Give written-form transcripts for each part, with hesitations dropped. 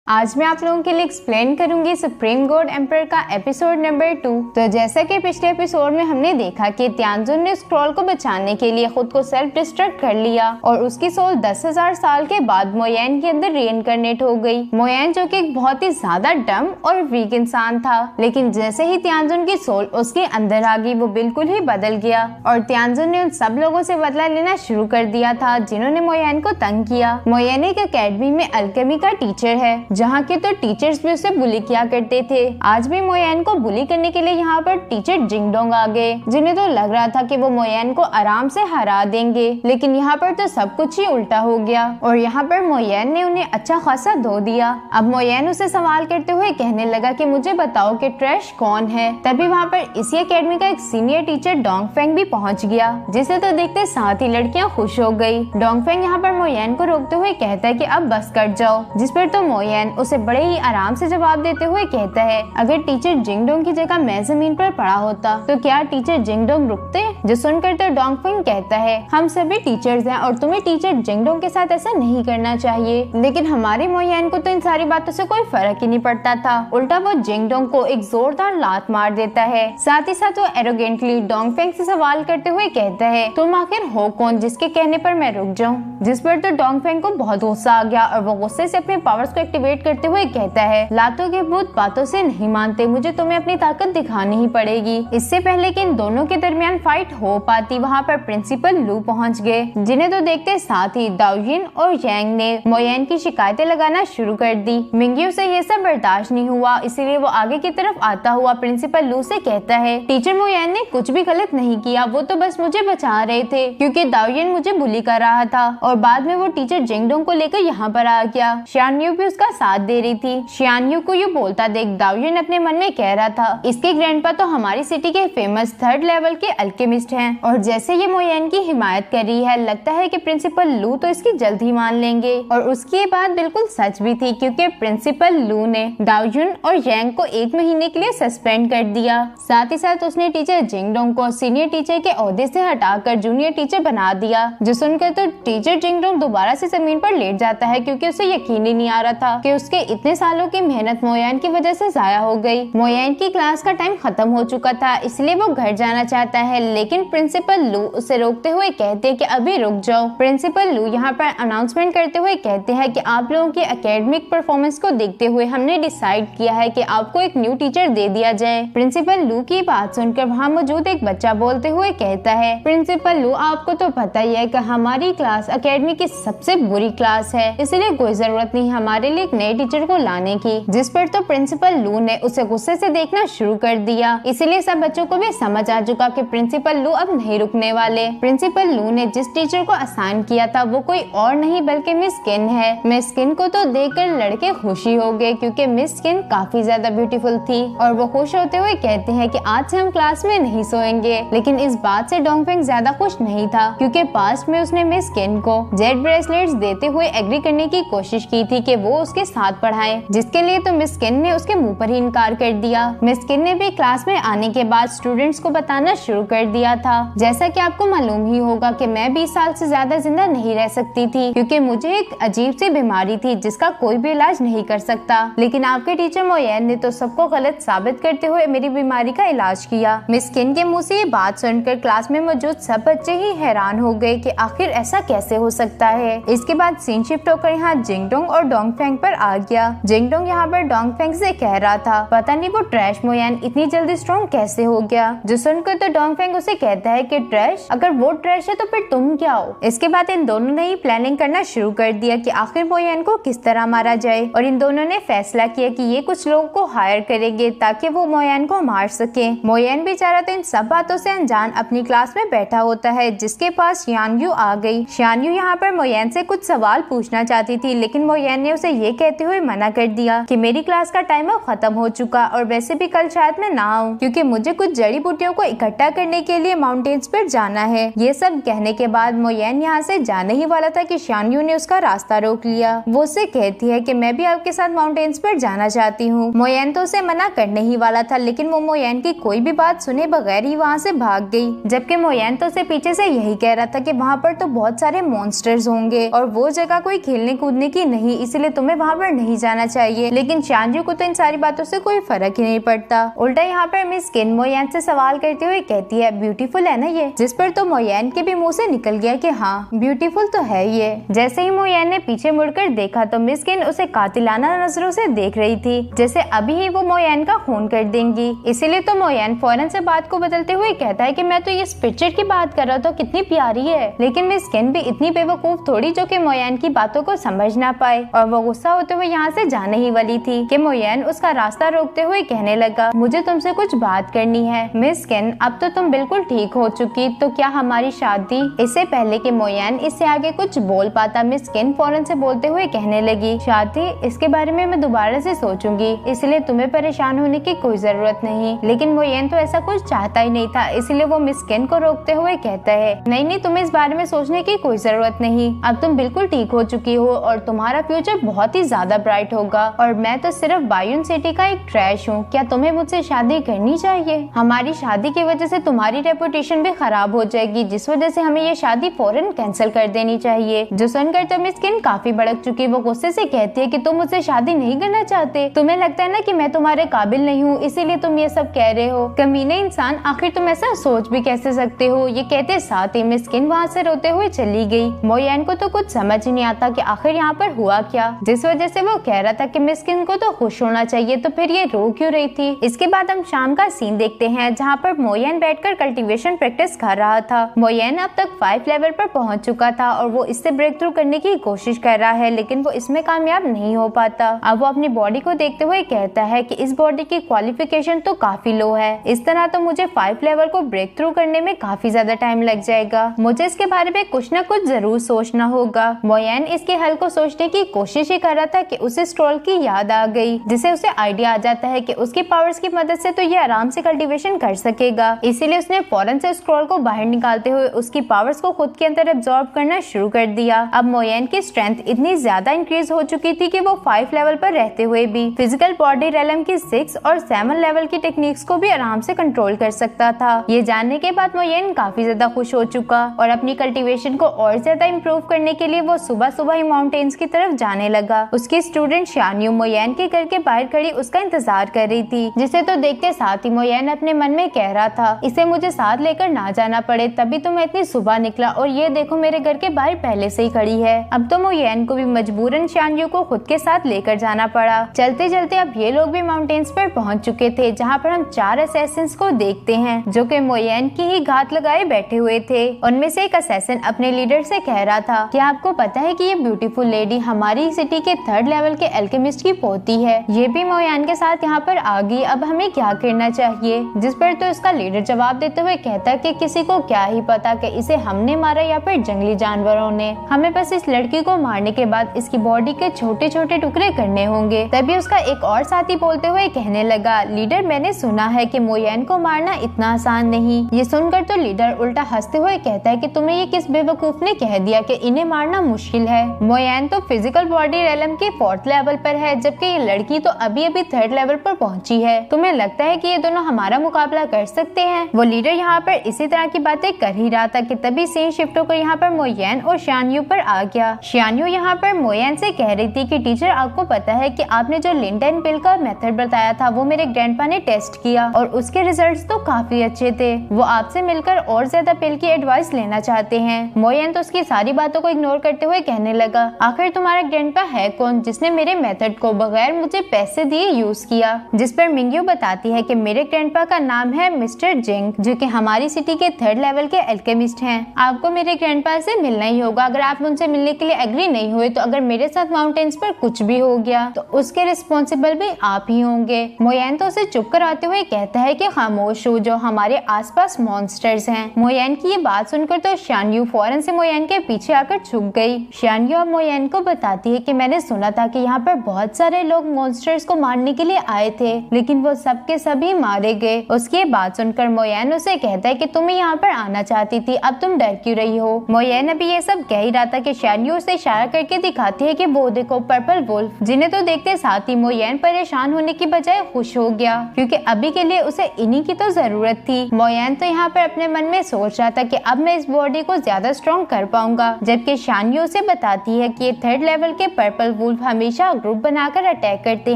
आज मैं आप लोगों के लिए एक्सप्लेन करूंगी सुप्रीम गॉड एम्पर का एपिसोड नंबर 2। तो जैसा कि पिछले एपिसोड में हमने देखा कि त्यांजुन ने स्क्रॉल को बचाने के लिए खुद को सेल्फ डिस्ट्रक्ट कर लिया और उसकी सोल 10,000 साल के बाद मोयन के अंदर रीइंकार्नेट हो गई। मोयन जो कि एक बहुत ही ज्यादा डम और वीक इंसान था, लेकिन जैसे ही त्यांजुन की सोल उसके अंदर आ गई वो बिल्कुल ही बदल गया और त्यांजुन ने उन सब लोगों से बदला लेना शुरू कर दिया था जिन्होंने मोयन को तंग किया। मोयन एक अकेडमी में अल्केमी का टीचर है, जहाँ के तो टीचर्स भी उसे बुली किया करते थे। आज भी मोयन को बुली करने के लिए यहाँ पर टीचर जिंगडोंग आ गए, जिन्हें तो लग रहा था कि वो मोयन को आराम से हरा देंगे, लेकिन यहाँ पर तो सब कुछ ही उल्टा हो गया और यहाँ पर मोयन ने उन्हें अच्छा खासा धो दिया। अब मोयन उसे सवाल करते हुए कहने लगा कि मुझे बताओ कि ट्रैश कौन है। तभी वहाँ पर इसी अकेडमी का एक सीनियर टीचर डोंगफेंग भी पहुँच गया, जिसे तो देखते साथ ही लड़कियाँ खुश हो गयी। डोंगफेंग यहाँ पर मोयन को रोकते हुए कहता है कि अब बस कर जाओ, जिस पर तो मोयन उसे बड़े ही आराम से जवाब देते हुए कहता है, अगर टीचर जिंगडोंग की जगह मैं जमीन पर पड़ा होता तो क्या टीचर जिंगडोंग रुकते? जो सुनकर तो डोंगफेंग कहता है, हम सभी टीचर्स हैं और तुम्हें टीचर जिंगडोंग के साथ ऐसा नहीं करना चाहिए। लेकिन हमारे मोयन को तो इन सारी बातों से कोई फर्क ही नहीं पड़ता था। उल्टा वो जिंगडोंग को एक जोरदार लात मार देता है। साथ ही साथ वो एरोगेंटली डोंगफेंग से सवाल करते हुए कहता है, तुम आखिर हो कौन जिसके कहने पर मैं रुक जाऊं? जिस पर तो डोंगफेंग को बहुत गुस्सा आ गया और वो गुस्से से अपने पावर्स को एक्टिवेट करते हुए कहता है, लातों के भूत बातों से नहीं मानते, मुझे तुम्हें अपनी ताकत दिखानी ही पड़ेगी। इससे पहले कि इन दोनों के दरमियान फाइट हो पाती, वहाँ पर प्रिंसिपल लू पहुँच गए, जिन्हें तो देखते साथ ही दाओजिन और यांग ने मोयन की शिकायतें लगाना शुरू कर दी। मिंग्यू से ये सब बर्दाश्त नहीं हुआ, इसीलिए वो आगे की तरफ आता हुआ प्रिंसिपल लू से कहता है, टीचर मोयन ने कुछ भी गलत नहीं किया, वो तो बस मुझे बचा रहे थे क्योंकि दाओजिन मुझे बुली कर रहा था और बाद में वो टीचर जिंगडोंग को लेकर यहाँ पर आ गया। शियानयू भी उसका साथ दे रही थी। शियानयू को ये बोलता देख दाओजिन अपने मन में कह रहा था, इसके ग्रैंडपा तो हमारी सिटी के फेमस 3rd लेवल के अल्केमिस्ट हैं और जैसे ये मोयन की हिमायत कर रही है, लगता है कि प्रिंसिपल लू तो इसकी जल्द ही मान लेंगे। और उसकी ये बात बिल्कुल सच भी थी, क्योंकि प्रिंसिपल लू ने दाओजुन और यांग को 1 महीने के लिए सस्पेंड कर दिया। साथ ही साथ उसने टीचर जिंगडोंग को सीनियर टीचर के ओहदे से हटाकर जूनियर टीचर बना दिया। जो सुनकर तो टीचर जिंगडोंग दोबारा से जमीन पर लेट जाता है, क्योंकि उसे यकीन ही नहीं आ रहा था कि उसके इतने सालों की मेहनत मोयन की वजह से जाया हो गई। मोयन की क्लास का टाइम खत्म हो चुका था, इसलिए वो घर जाना चाहता है, लेकिन प्रिंसिपल लू उसे रोकते हुए कहते हैं कि अभी रुक जाओ। प्रिंसिपल लू यहाँ पर अनाउंसमेंट करते हुए कहते हैं कि आप लोगों की एकेडमिक परफॉर्मेंस को देखते हुए हमने डिसाइड किया है कि आपको एक न्यू टीचर दे दिया जाए। प्रिंसिपल लू की बात सुनकर वहाँ मौजूद एक बच्चा बोलते हुए कहता है, प्रिंसिपल लू आपको तो पता ही है कि हमारी क्लास एकेडमी की सबसे बुरी क्लास है, इसलिए कोई जरूरत नहीं हमारे लिए एक नए टीचर को लाने की। जिस पर तो प्रिंसिपल लू ने उसे गुस्से से देखना शुरू कर दिया। इसलिए सब बच्चों को भी समझ आ चुका कि प्रिंसिपल लू अब नहीं रुकने वाले। प्रिंसिपल लू ने जिस टीचर को असाइन किया था वो कोई और नहीं बल्कि मिस किन है। मिस किन को तो देखकर लड़के खुशी हो गए, क्योंकि मिस किन काफी ज्यादा ब्यूटीफुल थी और वो खुश होते हुए कहते हैं कि आज से हम क्लास में नहीं सोएंगे। लेकिन इस बात से डोंगफेंग ज्यादा खुश नहीं था, क्योंकि पास्ट में उसने मिस किन को जेड ब्रेसलेट्स देते हुए एग्री करने की कोशिश की थी कि वो उसके साथ पढ़ाए, जिसके लिए तो मिस किन ने उसके मुंह पर ही इनकार कर दिया। मिस किन ने भी क्लास में आने के बाद स्टूडेंट्स को बताना शुरू कर दिया था, जैसा कि आपको मालूम ही होगा कि मैं 20 साल से ज्यादा जिंदा नहीं रह सकती थी, क्योंकि मुझे एक अजीब सी बीमारी थी जिसका कोई भी इलाज नहीं कर सकता। लेकिन आपके टीचर मोयन ने तो सबको गलत साबित करते हुए मेरी बीमारी का इलाज किया। मिस किन के मुँह से ये बात सुनकर क्लास में मौजूद सब बच्चे ही हैरान हो गए कि आखिर ऐसा कैसे हो सकता है। इसके बाद सीन शिफ्ट होकर यहाँ जिंगडोंग और डोंगफेंग पर आ गया। जिंगडोंग यहाँ पर डोंगफेंग से कह रहा था, पता नहीं वो ट्रैश मोयन इतनी जल्दी स्ट्रॉन्ग कैसे हो गया। जो सुनकर तो डोंगफेंग उसे कहता है कि ट्रैश, अगर वो ट्रैश है तो फिर तुम क्या हो। इसके बाद इन दोनों ने ही प्लानिंग करना शुरू कर दिया कि आखिर मोयन को किस तरह मारा जाए और इन दोनों ने फैसला किया कि ये कुछ लोगों को हायर करेंगे ताकि वो मोयन को मार सके। मोयन बेचारा तो इन सब बातों से अनजान अपनी क्लास में बैठा होता है, जिसके पास शियानयू आ गई। शियानयू यहाँ पर मोयन से कुछ सवाल पूछना चाहती थी, लेकिन मोयन ने उसे ये कहते हुए मना कर दिया कि मेरी क्लास का टाइम अब खत्म हो चुका और वैसे भी कल शायद मैं ना आऊँ, क्योंकि मुझे कुछ जड़ी बूटियों को इकट्ठा करने के लिए माउंटेन्स पर जाना है। ये सब कहने के बाद मोयन यहाँ से जाने ही वाला था कि शियानयू ने उसका रास्ता रोक लिया। वो उसे कहती है कि मैं भी आपके साथ माउंटेन्स पर जाना चाहती हूँ। मोयन तो उसे मना करने ही वाला था, लेकिन वो मोयन की कोई भी बात सुने बगैर ही वहाँ से भाग गई, जबकि मोयन तो उसे पीछे से यही कह रहा था कि वहाँ पर तो बहुत सारे मॉन्स्टर्स होंगे और वो जगह कोई खेलने कूदने की नहीं, इसलिए तुम्हें वहाँ वहाँ पर नहीं जाना चाहिए, लेकिन शानयू को तो इन सारी बातों से कोई फर्क ही नहीं पड़ता। उल्टा यहाँ पर मिस किन मोयन से सवाल करते हुए कहती है ब्यूटीफुल है ना ये, जिस पर तो मोयन के भी मुंह से निकल गया कि हाँ ब्यूटीफुल तो है ये। जैसे ही मोयन ने पीछे मुड़कर देखा तो मिस किन उसे कातिलाना नजरों से देख रही थी, जैसे अभी ही वो मोयन का खून कर देंगी। इसीलिए तो मोयन फौरन से बात को बदलते हुए कहता है कि मैं तो इस पिक्चर की बात कर रहा था, कितनी प्यारी है। लेकिन मिस किन भी इतनी बेवकूफ थोड़ी जो कि मोयन की बातों को समझ ना पाए, और वो गुस्सा होते हुए यहाँ से जाने ही वाली थी कि मोयन उसका रास्ता रोकते हुए कहने लगा मुझे तुमसे कुछ बात करनी है। मिस किन अब तो तुम बिल्कुल ठीक हो चुकी, तो क्या हमारी शादी? इससे पहले कि मोयन इससे आगे कुछ बोल पाता, मिस किन फौरन से बोलते हुए कहने लगी शादी, इसके बारे में मैं दोबारा से सोचूंगी, इसलिए तुम्हें परेशान होने की कोई जरूरत नहीं। लेकिन मोयन तो ऐसा कुछ चाहता ही नहीं था, इसलिए वो मिस किन को रोकते हुए कहता है नहीं नहीं, तुम्हें इस बारे में सोचने की कोई जरूरत नहीं, अब तुम बिल्कुल ठीक हो चुकी हो और तुम्हारा फ्यूचर बहुत ही ज्यादा ब्राइट होगा, और मैं तो सिर्फ बायून सिटी का एक ट्रैश हूँ। क्या तुम्हें मुझसे शादी करनी चाहिए? हमारी शादी की वजह से तुम्हारी रेपुटेशन भी खराब हो जाएगी, जिस वजह से हमें ये शादी फौरन कैंसिल कर देनी चाहिए। जो सुनकर तो मिस किन काफी भड़क चुकी, वो गुस्से से कहती है कि तुम मुझसे शादी नहीं करना चाहते, तुम्हें लगता है ना कि मैं तुम्हारे काबिल नहीं हूँ, इसीलिए तुम ये सब कह रहे हो। कमीने इंसान, आखिर तुम ऐसा सोच भी कैसे सकते हो? ये कहते साथ ही मिस किन वहाँ से रोते हुए चली गई। मोयन को तो कुछ समझ ही नहीं आता कि आखिर यहाँ पर हुआ क्या, जिस वजह से वो कह रहा था कि मिस किन को तो खुश होना चाहिए, तो फिर ये रो क्यों रही थी। इसके बाद हम शाम का सीन देखते हैं जहाँ पर मोयन बैठकर कल्टीवेशन प्रैक्टिस कर रहा था। मोयन अब तक 5 लेवल पर पहुँच चुका था और वो इससे ब्रेक थ्रू करने की कोशिश कर रहा है, लेकिन वो इसमें कामयाब नहीं हो पाता। अब वो अपनी बॉडी को देखते हुए कहता है कि इस बॉडी की क्वालिफिकेशन तो काफी लो है, इस तरह तो मुझे 5 लेवल को ब्रेक थ्रू करने में काफी ज्यादा टाइम लग जाएगा, मुझे इसके बारे में कुछ न कुछ जरूर सोचना होगा। मोयन इसके हल को सोचने की कोशिश ही कर रहा था कि उसे स्क्रॉल की याद आ गई, जिसे उसे आइडिया आ जाता है कि उसकी पावर्स की मदद से तो ये आराम से कल्टीवेशन कर सकेगा। इसीलिए उसने फौरन से स्क्रॉल को बाहर निकालते हुए उसकी पावर्स को खुद के अंदर एब्जॉर्ब करना शुरू कर दिया। अब मोयन की स्ट्रेंथ इतनी ज्यादा इंक्रीज हो चुकी थी कि वो 5 लेवल पर रहते हुए भी फिजिकल बॉडी रेलम की 6 और 7 लेवल की टेक्निक्स को भी आराम से कंट्रोल कर सकता था। ये जानने के बाद मोयन काफी ज्यादा खुश हो चुका और अपनी कल्टीवेशन को और ज्यादा इम्प्रूव करने के लिए वो सुबह सुबह ही माउंटेन्स की तरफ जाने लगा। उसकी स्टूडेंट शानयू मोयन के घर के बाहर खड़ी उसका इंतजार कर रही थी, जिसे तो देखते साथ ही मोयन अपने मन में कह रहा था इसे मुझे साथ लेकर ना जाना पड़े, तभी तो मैं इतनी सुबह निकला और ये देखो मेरे घर के बाहर पहले से ही खड़ी है। अब तो मोयन को भी मजबूरन शानयू को खुद के साथ लेकर जाना पड़ा। चलते चलते अब ये लोग भी माउंटेन्स पर पहुंच चुके थे, जहाँ पर हम 4 असैसिन्स को देखते हैं जो कि मोयन की ही घात लगाए बैठे हुए थे। उनमें से एक असैसिन अपने लीडर से कह रहा था कि आपको पता है कि ये ब्यूटीफुल लेडी हमारी सिटी के 3rd लेवल के एल्केमिस्ट की पोती है, ये भी मोयन के साथ यहाँ पर आ गई, अब हमें क्या करना चाहिए? जिस पर तो इसका लीडर जवाब देते हुए कहता कि किसी को क्या ही पता कि इसे हमने मारा या फिर जंगली जानवरों ने, हमें बस इस लड़की को मारने के बाद इसकी बॉडी के छोटे छोटे टुकड़े करने होंगे। तभी उसका एक और साथी बोलते हुए कहने लगा लीडर मैंने सुना है कि मोयन को मारना इतना आसान नहीं। ये सुनकर तो लीडर उल्टा हंसते हुए कहता है कि तुम्हें ये किस बेवकूफ ने कह दिया कि इन्हें मारना मुश्किल है? मोयन तो फिजिकल बॉडी रेलम के 4th लेवल पर है, जबकि ये लड़की तो अभी अभी 3rd लेवल पर पहुंची है। तुम्हें लगता है कि ये दोनों हमारा मुकाबला कर सकते हैं? वो लीडर यहाँ पर इसी तरह की बातें कर ही रहा था कि तभी सीन शिफ्ट होकर यहाँ पर मोयन और शानयू पर आ गया। शानयू यहाँ पर मोयन से कह रही थी कि टीचर आपको पता है कि आपने जो लिंडन पिल का मेथड बताया था वो मेरे ग्रैंडपा ने टेस्ट किया और उसके रिजल्ट्स तो काफी अच्छे थे, वो आपसे मिलकर और ज्यादा पिल की एडवाइस लेना चाहते हैं। मोयन तो उसकी सारी बातों को इग्नोर करते हुए कहने लगा आखिर तुम्हारा ग्रैंडपा है कौन जिसने मेरे मेथड को बगैर मुझे पैसे दिए यूज किया? जिस पर मिंग्यू बताती है कि मेरे ग्रैंडपा का नाम है मिस्टर जिंग, जो कि हमारी सिटी के 3rd लेवल के एल्केमिस्ट हैं। आपको मेरे ग्रैंडपा से मिलना ही होगा, अगर आप उनसे मिलने के लिए एग्री नहीं हुए तो अगर मेरे साथ माउंटेन्स पर कुछ भी हो गया तो उसके रिस्पॉन्सिबल भी आप ही होंगे। मोयन तो उसे चुप कराते हुए कहता है कि खामोश हो, जो हमारे आसपास मॉन्स्टर्स हैं। मोयन की ये बात सुनकर तो शानयू फौरन से मोयन के पीछे आकर छुप गई। शानयू अब मोयन को बताती है कि मैंने सुना था कि यहाँ पर बहुत सारे लोग मॉन्स्टर्स को मारने के लिए आए थे, लेकिन वो सबके सभी मारे गए। उसकी बात सुनकर मोयन उसे कहता है कि तुम यहाँ पर आना चाहती थी, अब तुम डर क्यों रही हो? मोयन अभी ये सब कह ही रहा था कि शानयू उसे इशारा करके दिखाती है कि वो देखो पर्पल वुल्फ, जिन्हें तो देखते साथ ही मोयन परेशान होने की बजाय खुश हो गया, क्योंकि अभी के लिए उसे इन्हीं की तो जरूरत थी। मोयन तो यहाँ पर अपने मन में सोच रहा था कि अब मैं इस बॉडी को ज्यादा स्ट्रॉन्ग कर पाऊंगा, जबकि शानयू उसे बताती है कि ये 3rd लेवल के पर्पल वुल्फ वुल्फ हमेशा ग्रुप बनाकर अटैक करते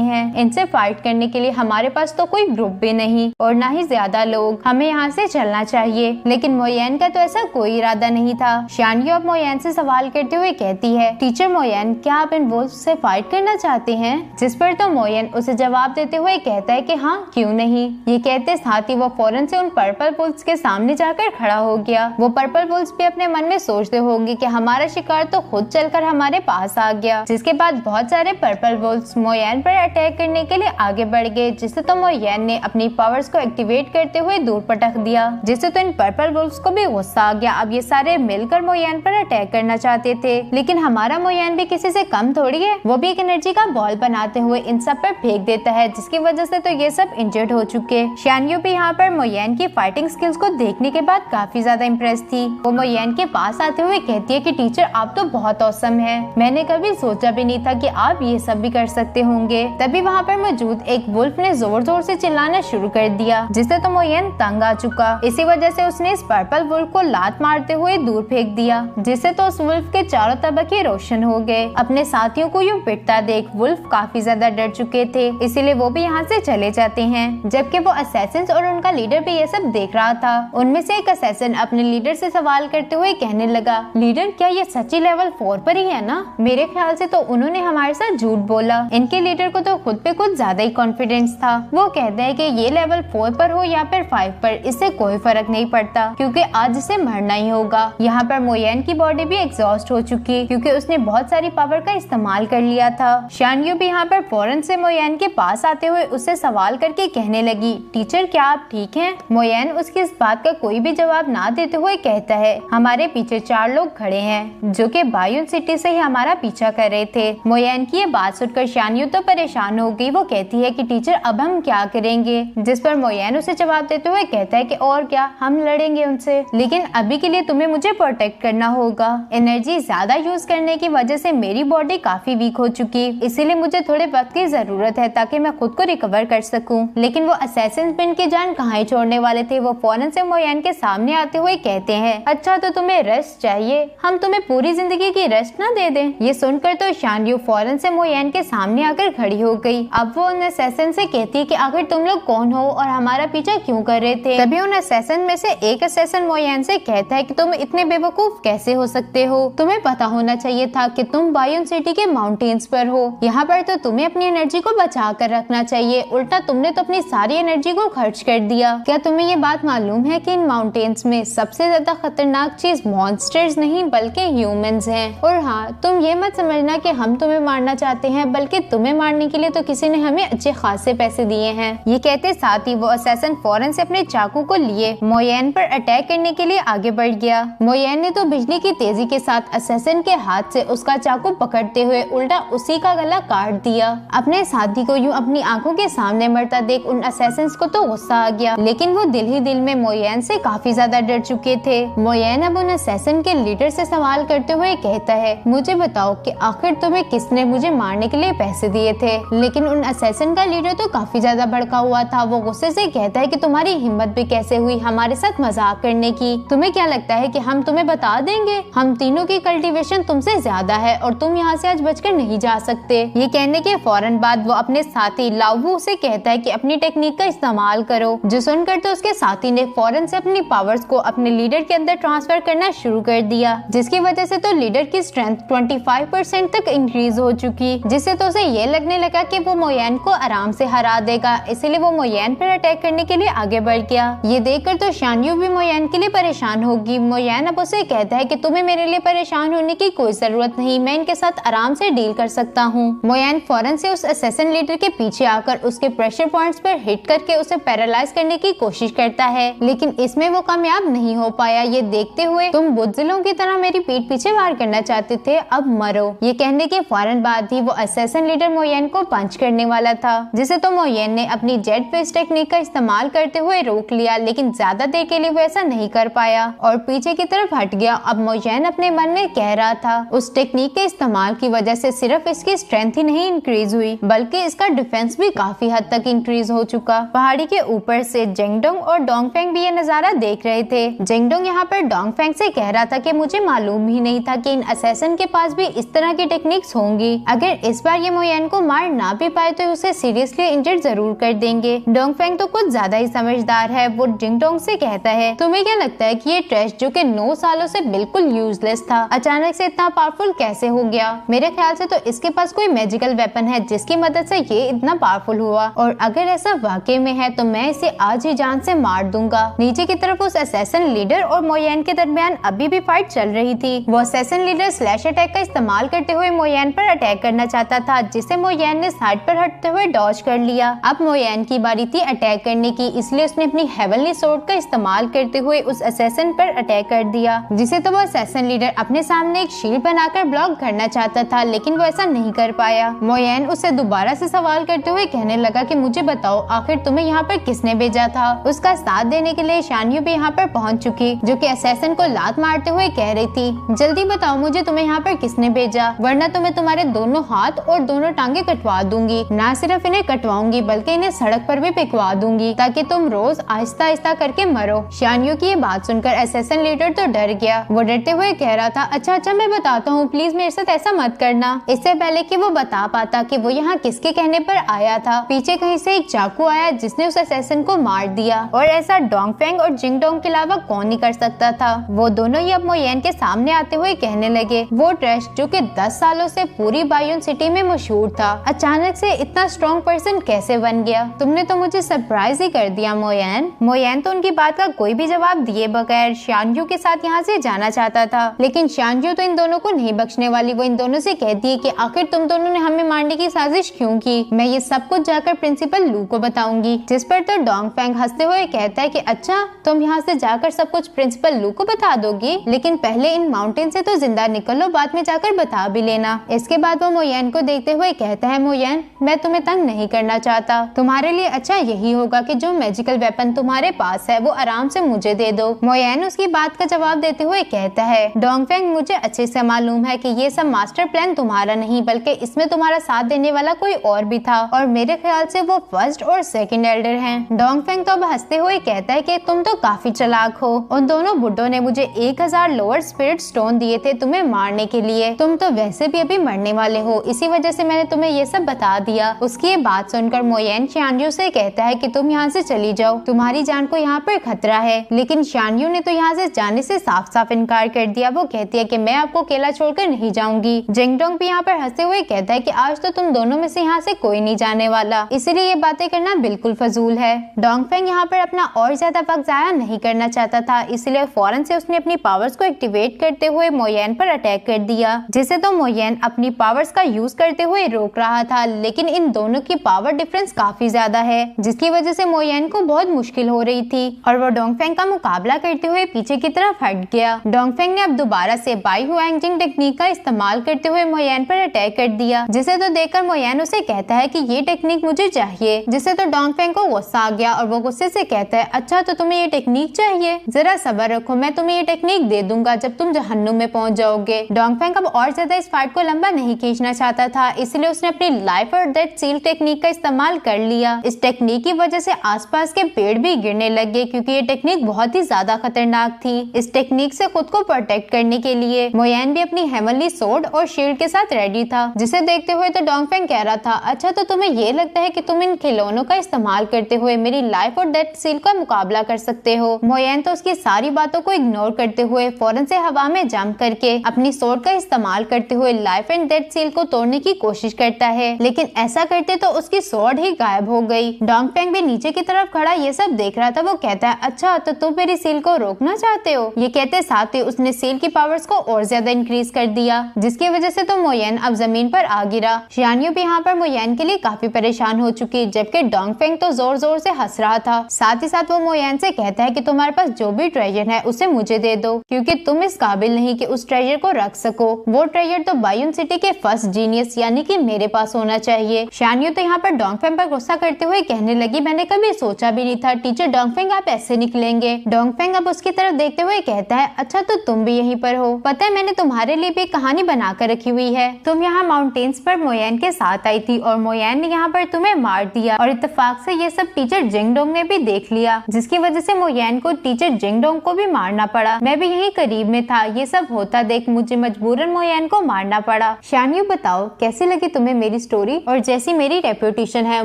हैं। इनसे फाइट करने के लिए हमारे पास तो कोई ग्रुप भी नहीं और ना ही ज्यादा लोग, हमें यहाँ से चलना चाहिए। लेकिन मोयेन का तो ऐसा कोई इरादा नहीं था। शानयू अब मोयेन से सवाल करते हुए कहती है, टीचर मोयेन, क्या आप इन वुल्फ से फाइट करना चाहते हैं? जिस पर तो मोयेन उसे जवाब देते हुए कहता है कि हाँ, क्यों नहीं। ये कहते साथ ही वो फौरन से उन पर्पल वुल्फ्स के सामने जाकर खड़ा हो गया। वो पर्पल वुल्फ्स भी अपने मन में सोचते होंगे कि हमारा शिकार तो खुद चलकर हमारे पास आ गया। जिसके बाद बहुत सारे पर्पल वुल्फ्स मोयेन पर अटैक करने के लिए आगे बढ़ गए, जिससे तो मोयेन ने अपनी पावर्स को एक्टिवेट करते हुए दूर पटक दिया, जिससे तो इन पर्पल वुल्फ्स को भी गुस्सा आ गया। अब ये सारे मिलकर मोयेन पर अटैक करना चाहते थे, लेकिन हमारा मोयेन भी किसी से कम थोड़ी है। वो भी एक एनर्जी का बॉल बनाते हुए इन सब पर फेंक देता है, जिसकी वजह से तो ये सब इंजर्ड हो चुके। शानयू भी यहाँ पर मोयेन की फाइटिंग स्किल्स को देखने के बाद काफी ज्यादा इम्प्रेस थी। वो मोयेन के पास आते हुए कहती है कि टीचर, आप तो बहुत औसम है। मैंने कभी सोचा भी नहीं था कि आप ये सब भी कर सकते होंगे। तभी वहाँ पर मौजूद एक वुल्फ ने जोर जोर से चिल्लाना शुरू कर दिया, जिससे तो मोयेन तंग आ चुका। इसी वजह से उसने इस पर्पल वुल्फ को लात मारते हुए दूर फेंक दिया, जिससे तो उस वुल्फ के चारों तबके रोशन हो गए। अपने साथियों को यूं पिटता देख वुल्फ काफी ज्यादा डर चुके थे, इसीलिए वो भी यहाँ से चले जाते हैं। जबकि वो असैसिन्स और उनका लीडर भी ये सब देख रहा था। उनमें से एक असैसिन अपने लीडर से सवाल करते हुए कहने लगा, लीडर, क्या ये सच्ची लेवल 4 पर ही है ना? मेरे ख्याल से तो उन्होंने हमारे साथ झूठ बोला। इनके लीडर को तो खुद पे कुछ ज्यादा ही कॉन्फिडेंस था। वो कहते हैं कि ये लेवल 4 पर हो या फिर 5 पर, इससे कोई फर्क नहीं पड़ता, क्योंकि आज इसे मरना ही होगा। यहाँ पर मोयेन की बॉडी भी एग्जॉस्ट हो चुकी, क्योंकि उसने बहुत सारी पावर का इस्तेमाल कर लिया था। शानयू भी यहाँ पर फौरन से मोयेन के पास आते हुए उससे सवाल करके कहने लगी, टीचर, क्या आप ठीक हैं? मोयेन उसकी इस बात का कोई भी जवाब ना देते हुए कहता है, हमारे पीछे 4 लोग खड़े हैं जो कि बायून सिटी से ही हमारा पीछा कर रहे थे। मोयेन की ये बात सुनकर शानयू तो परेशान हो गई। वो कहती है कि टीचर, अब हम क्या करेंगे? जिस पर मोयेन उसे जवाब देते हुए कहता है कि और क्या, हम लड़ेंगे उनसे, लेकिन अभी के लिए तुम्हें मुझे प्रोटेक्ट करना होगा। एनर्जी ज्यादा यूज करने की वजह से मेरी बॉडी काफी वीक हो चुकी, इसीलिए मुझे थोड़े वक्त की जरूरत है ताकि मैं खुद को रिकवर कर सकूं। लेकिन वो असैसिन भी इनकी जान कहाँ ही छोड़ने वाले थे। वो फौरन से मोयेन के सामने आते हुए कहते हैं, अच्छा तो तुम्हें रेस्ट चाहिए, हम तुम्हें पूरी जिंदगी की रेस्ट ना दे दें। ये सुनकर तो शानयू फौरन से मोयेन के सामने आकर खड़ी हो गई। अब वो उन असैसिन से कहती है कि आखिर तुम लोग कौन हो और हमारा पीछा क्यों कर रहे थे? तभी उन असैसिन में से एक असैसिन मोयेन से कहता है कि तुम इतने बेवकूफ कैसे हो सकते हो? तुम्हें पता होना चाहिए था कि तुम बायून सिटी के माउंटेन्स पर हो। यहाँ पर तो तुम्हें अपनी एनर्जी को बचा कर रखना चाहिए, उल्टा तुमने तो अपनी सारी एनर्जी को खर्च कर दिया। क्या तुम्हें ये बात मालूम है कि इन माउंटेन्स में सबसे ज्यादा खतरनाक चीज मॉन्स्टर्स नहीं बल्कि ह्यूमंस हैं। और हाँ, तुम ये मत समझना कि हम तुम्हें मारना चाहते हैं, बल्कि तुम्हें मारने के लिए तो किसी ने हमें अच्छे खासे पैसे दिए हैं। ये कहते साथ ही वो असैसिन फौरन से अपने चाकू को लिए मोयेन पर अटैक करने के लिए आगे बढ़ गया। मोयेन ने तो बिजली की तेजी के साथ असैसिन के हाथ से उसका चाकू पकड़ते हुए उल्टा उसी का गला काट दिया। अपने साथी को यूं अपनी आंखों के सामने मरता देख उन असैसिन्स को तो गुस्सा आ गया, लेकिन वो दिल ही दिल में मोयेन से काफी ज्यादा डर चुके थे। मोयेन अब उन असैसिन के लीडर से सवाल करते हुए कहता है, मुझे बताओ कि आखिर तुम्हें किसने मुझे मारने के लिए पैसे दिए थे? लेकिन उन असैसिन का लीडर तो काफी ज्यादा भड़का हुआ था। वो गुस्से से कहता है कि तुम्हारी हिम्मत भी कैसे हुई हमारे साथ मजाक करने की? तुम्हें क्या लगता है कि हम तुम्हें बता देंगे? हम तीनों की कल्टीवेशन तुमसे ज्यादा है और तुम यहाँ से आज बचकर नहीं जा सकते। ये कहने के फौरन बाद वो अपने साथी लावू से कहता है कि अपनी टेक्निक का इस्तेमाल करो। जो सुनकर तो उसके साथी ने फौरन से अपनी पावर्स को अपने लीडर के अंदर ट्रांसफर करना शुरू कर दिया, जिसकी वजह से तो लीडर की स्ट्रेंथ 25% तक इंक्रीज हो चुकी, जिससे तो उसे ये लगने लगा कि वो मोयेन को आराम से हरा देगा। इसीलिए वो मोयेन पर अटैक करने के लिए आगे बढ़ गया। ये देखकर तो शानयू भी मोयेन के लिए परेशान होगी। मोयेन अब उसे कहता है कि तुम्हें मेरे लिए परेशान होने की कोई जरूरत नहीं, मैं इनके साथ आराम से डील कर सकता हूँ। मोयेन फौरन से उस असैसिन लीडर के पीछे आकर उसके प्रेशर पॉइंट्स पर हिट करके उसे पैरालाइज करने की कोशिश करता है, लेकिन इसमें वो कामयाब नहीं हो पाया। ये देखते हुए, तुम बुज़दिलों की तरह मेरी पीठ पीछे वार करना चाहते थे, अब मरो। ये कहने के फौरन बाद ही वो असैसिन लीडर मोयेन को पंच करने वाला था, जिसे तो मोयेन ने अपनी जेट फेस टेक्निक का इस्तेमाल करते हुए रोक लिया, लेकिन ज्यादा देर के लिए वो ऐसा नहीं कर पाया और पीछे की तरफ हट गया। अब मोयेन अपने मन में कह रहा था, उस टेक्निक के इस्तेमाल की वजह से सिर्फ इसकी स्ट्रेंथ ही नहीं इंक्रीज हुई, बल्कि इसका डिफेंस भी काफी हद तक इंक्रीज हो चुका। पहाड़ी के ऊपर से जेंगडोंग और डोंगफेंग भी ये नजारा देख रहे थे। जेंगडोंग यहाँ पर डोंगफेंग से कह रहा था कि मुझे मालूम ही नहीं था कि इन असैसिन के पास भी इस तरह की टेक्निक्स होंगी। अगर इस बार ये मोयन को मार ना भी पाए तो उसे सीरियसली इंजर्ड जरूर कर देंगे। डोंगफेंग तो कुछ ज्यादा ही समझदार है। वो जिंगडोंग से कहता है, तुम्हें क्या लगता है कि ये ट्रैश जो कि 9 सालों से बिल्कुल यूजलेस था, अचानक से इतना पावरफुल कैसे हो गया? मेरे ख्याल से तो इसके पास कोई मैजिकल वेपन है जिसकी मदद से ये इतना पावरफुल हुआ, और अगर ऐसा वाकई में है तो मैं इसे आज ही जान से मार दूंगा। नीचे की तरफ उस असैसिन लीडर और मोयन के दरमियान अभी भी फाइट चल रही थी। वो असैसिन लीडर स्लैश अटैक का इस्तेमाल करते हुए मोयन पर अटैक करना चाहता था, जिसे मोयन ने साइड पर हटते हुए डॉज कर लिया। अब मोयन की बारी थी अटैक करने की, इसलिए उसने अपनी हेवनली सोर्ड का इस्तेमाल करते हुए उस असैसिन पर अटैक कर दिया, जिसे तो वो असैसिन लीडर अपने सामने एक शील्ड बनाकर ब्लॉक करना चाहता था, लेकिन वो ऐसा नहीं कर पाया। मोयन उसे दोबारा से सवाल करते हुए कहने लगा कि मुझे बताओ, आखिर तुम्हें यहाँ पर किसने भेजा था? उसका साथ देने के लिए शान्यू भी यहाँ पर पहुँच चुकी, जो कि असैसिन को लात मारते हुए कह रही थी, जल्दी बताओ मुझे तुम्हें यहाँ पर किसने भेजा, वरना तो मैं तुम्हारे दोनों हाथ और दोनों टांगे कटवा दूंगी। ना सिर्फ इन्हें कटवाऊंगी बल्कि इन्हें सड़क पर भी पिकवा दूंगी, ताकि तुम रोज आहिस्ता आहिस्ता करके मरो। शान्यू की ये बात सुनकर असैसिन लीडर तो डर गया। वो डरते हुए कह रहा था, अच्छा मैं बताता हूँ, प्लीज मेरे साथ ऐसा मत करना। इससे पहले कि वो बता पाता कि वो यहाँ किसके कहने पर आया था, पीछे कहीं से एक चाकू आया जिसने उस असैसिन को मार दिया, और ऐसा डोंगफेंग और जिंगडोंग के अलावा कौन नहीं कर सकता था। वो दोनों ही अब मोयन के सामने आते हुए कहने लगे, वो ट्रैश जो कि 10 सालों से पूरी बायोन सिटी में मशहूर था, अचानक से इतना स्ट्रॉन्ग पर्सन कैसे बन गया? तुमने तो मुझे सरप्राइज ही कर दिया मोयन। मोयन तो उनकी बात का कोई भी जवाब दिए बगैर शान्यू के साथ यहाँ से जाना चाहता था, लेकिन शान्यू तो इन दोनों को नहीं बख्शने वाली। वो इन दोनों से कहती है कि आखिर तुम दोनों ने हमें मारने की साजिश क्यों की? मैं ये सब कुछ जाकर प्रिंसिपल लू को बताऊंगी। जिस पर तो डोंगफेंग हंसते हुए कहता है कि अच्छा, तुम यहाँ से जाकर सब कुछ प्रिंसिपल लू को बता दोगी, लेकिन पहले इन माउंटेन से तो जिंदा निकलो, बाद में जाकर बता भी लेना। इसके बाद वो मोयन को देखते हुए कहता है, मोयन मैं तुम्हें तंग नहीं करना चाहता, तुम्हारे लिए अच्छा यही होगा कि जो मैजिकल वेपन तुम्हारे पास है वो आराम से मुझे दे दो। मोयन उसकी बात का जवाब देते हुए कहता है, डोंगफेंग मुझे अच्छे से मालूम है कि ये सब मास्टर प्लान तुम्हारा नहीं, बल्कि इसमें तुम्हारा साथ देने वाला कोई और भी था, और मेरे ख्याल से वो फर्स्ट और सेकंड एल्डर हैं। डोंगफेंग तो अब हंसते हुए कहता है कि तुम तो काफी चालाक हो। उन दोनों बुड्ढों ने मुझे 1000 लोअर स्पिरिट स्टोन दिए थे तुम्हें मारने के लिए। तुम तो वैसे भी अभी मरने वाले हो, इसी वजह से मैंने तुम्हें ये सब बता दिया। उसकी ये बात सुनकर मोयन शान्यू से कहता है कि तुम यहाँ से चली जाओ, तुम्हारी जान को यहाँ पर खतरा है। लेकिन शान्यू ने तो यहाँ से जाने से साफ साफ इनकार कर दिया। वो कहती है कि मैं आपको अकेला छोड़कर नहीं जाऊंगी। जिंगडोंग भी यहाँ पर हंसते हुए कहता है कि आज तो तुम दोनों में से यहाँ से कोई नहीं जाने वाला, इसीलिए ये बातें करना बिल्कुल फजूल है। डोंगफेंग यहाँ पर अपना और ज्यादा वक्त जाया नहीं करना चाहता था, इसलिए फौरन से उसने अपनी पावर्स को एक्टिवेट करते हुए मोयन पर अटैक कर दिया, जिसे तो मोयन अपनी पावर्स का यूज करते हुए रोक रहा था। लेकिन इन दोनों की पावर डिफरेंस काफी ज्यादा है, जिसकी वजह से मोयन को बहुत मुश्किल हो रही थी, और वो डोंगफेंग का मुकाबला करते हुए पीछे की तरफ हट गया। डोंगफेंग ने अब दोबारा से बाई हुआंगजिंग टेक्निक का इस्तेमाल करते हुए मोयन पर अटैक कर दिया, जिसे तो देखकर मोयन उसे कहता है कि ये टेक्निक मुझे चाहिए, जिसे तो डोंगफेंग को गुस्सा आ गया और वो गुस्से से कहता है, अच्छा तो तुम्हें ये टेक्निक चाहिए, जरा सब्र रखो, मैं तुम्हें ये टेक्निक दे दूंगा जब तुम जहन्नुम में पहुंच जाओगे। डोंगफेंग अब और ज्यादा इस फाइट को लंबा नहीं खींचना चाहता था, इसलिए उसने अपनी लाइफ और डेथ सील टेक्निक का इस्तेमाल कर लिया। इस टेक्निक की वजह से आसपास के पेड़ भी गिरने लगे, क्योंकि ये टेक्निक बहुत ही ज्यादा खतरनाक थी। इस टेक्निक से खुद को प्रोटेक्ट करने के लिए मोयन भी अपनी हेवनली सोर्ड और शील्ड के साथ रेडी था, जिसे देखते हुए तो डोंगफेंग कह रहा था, अच्छा तो तुम्हें ये लगता है कि तुम इन खिलौनों का इस्तेमाल करते हुए मेरी लाइफ और डेथ सील का मुकाबला कर सकते हो। मोयन तो उसकी सारी बातों को इग्नोर करते हुए फौरन से हवा में जंप करके अपनी सोर्ड का इस्तेमाल करते हुए लाइफ एंड डेथ सील को तोड़ने की कोशिश करता है, लेकिन ऐसा करते तो उसकी सोर्ड ही गायब हो गई। डोंगफेंग भी नीचे की तरफ खड़ा ये सब देख रहा था। वो कहता है, अच्छा तो तुम मेरी सील को रोकना चाहते हो? ये कहते साथ ही उसने सील की पावर्स को और ज्यादा इंक्रीज कर दिया, जिसकी वजह से तो मोयन अब जमीन पर आ गिरा। शान्यू भी यहाँ पर मोयन के लिए काफी परेशान हो चुकी, जबकि डोंगफेंग तो जोर जोर से हंस रहा था। साथ ही साथ वो मोयन से कहता है कि तुम्हारे पास जो भी ट्रेजर है उसे मुझे दे दो, क्योंकि तुम इस काबिल नहीं कि उस ट्रेजर को रख सको। वो ट्रेजर तो बायोन सिटी के फर्स्ट जीनियस यानी कि मेरे पास होना चाहिए। शान्यू तो यहाँ पर डोंगफेंग पर गुस्सा करते हुए कहने लगी, मैंने कभी सोचा भी नहीं था टीचर डोंगफेंग आप ऐसे निकलेंगे। डोंगफेंग अब उसकी तरफ देखते हुए कहता है, अच्छा तो तुम भी यहीं पर हो, पता है मैंने तुम्हारे लिए भी कहानी बना कर रखी हुई है। तुम यहाँ माउंटेन्स पर मोयन के साथ आई थी और मोयन ने यहाँ पर तुम्हें मार दिया, और इत्तेफाक से ये सब टीचर जिंगडोंग ने भी देख लिया, जिसकी वजह से मोयन को टीचर जिंगडोंग को भी मारना पड़ा। मैं भी यही करीब में था, ये सब होता देख मुझे मजबूरन मोयन को मारना पड़ा। पड़ा। शानयू बताओ कैसी लगी तुम्हें मेरी स्टोरी, और जैसी मेरी रेपुटेशन है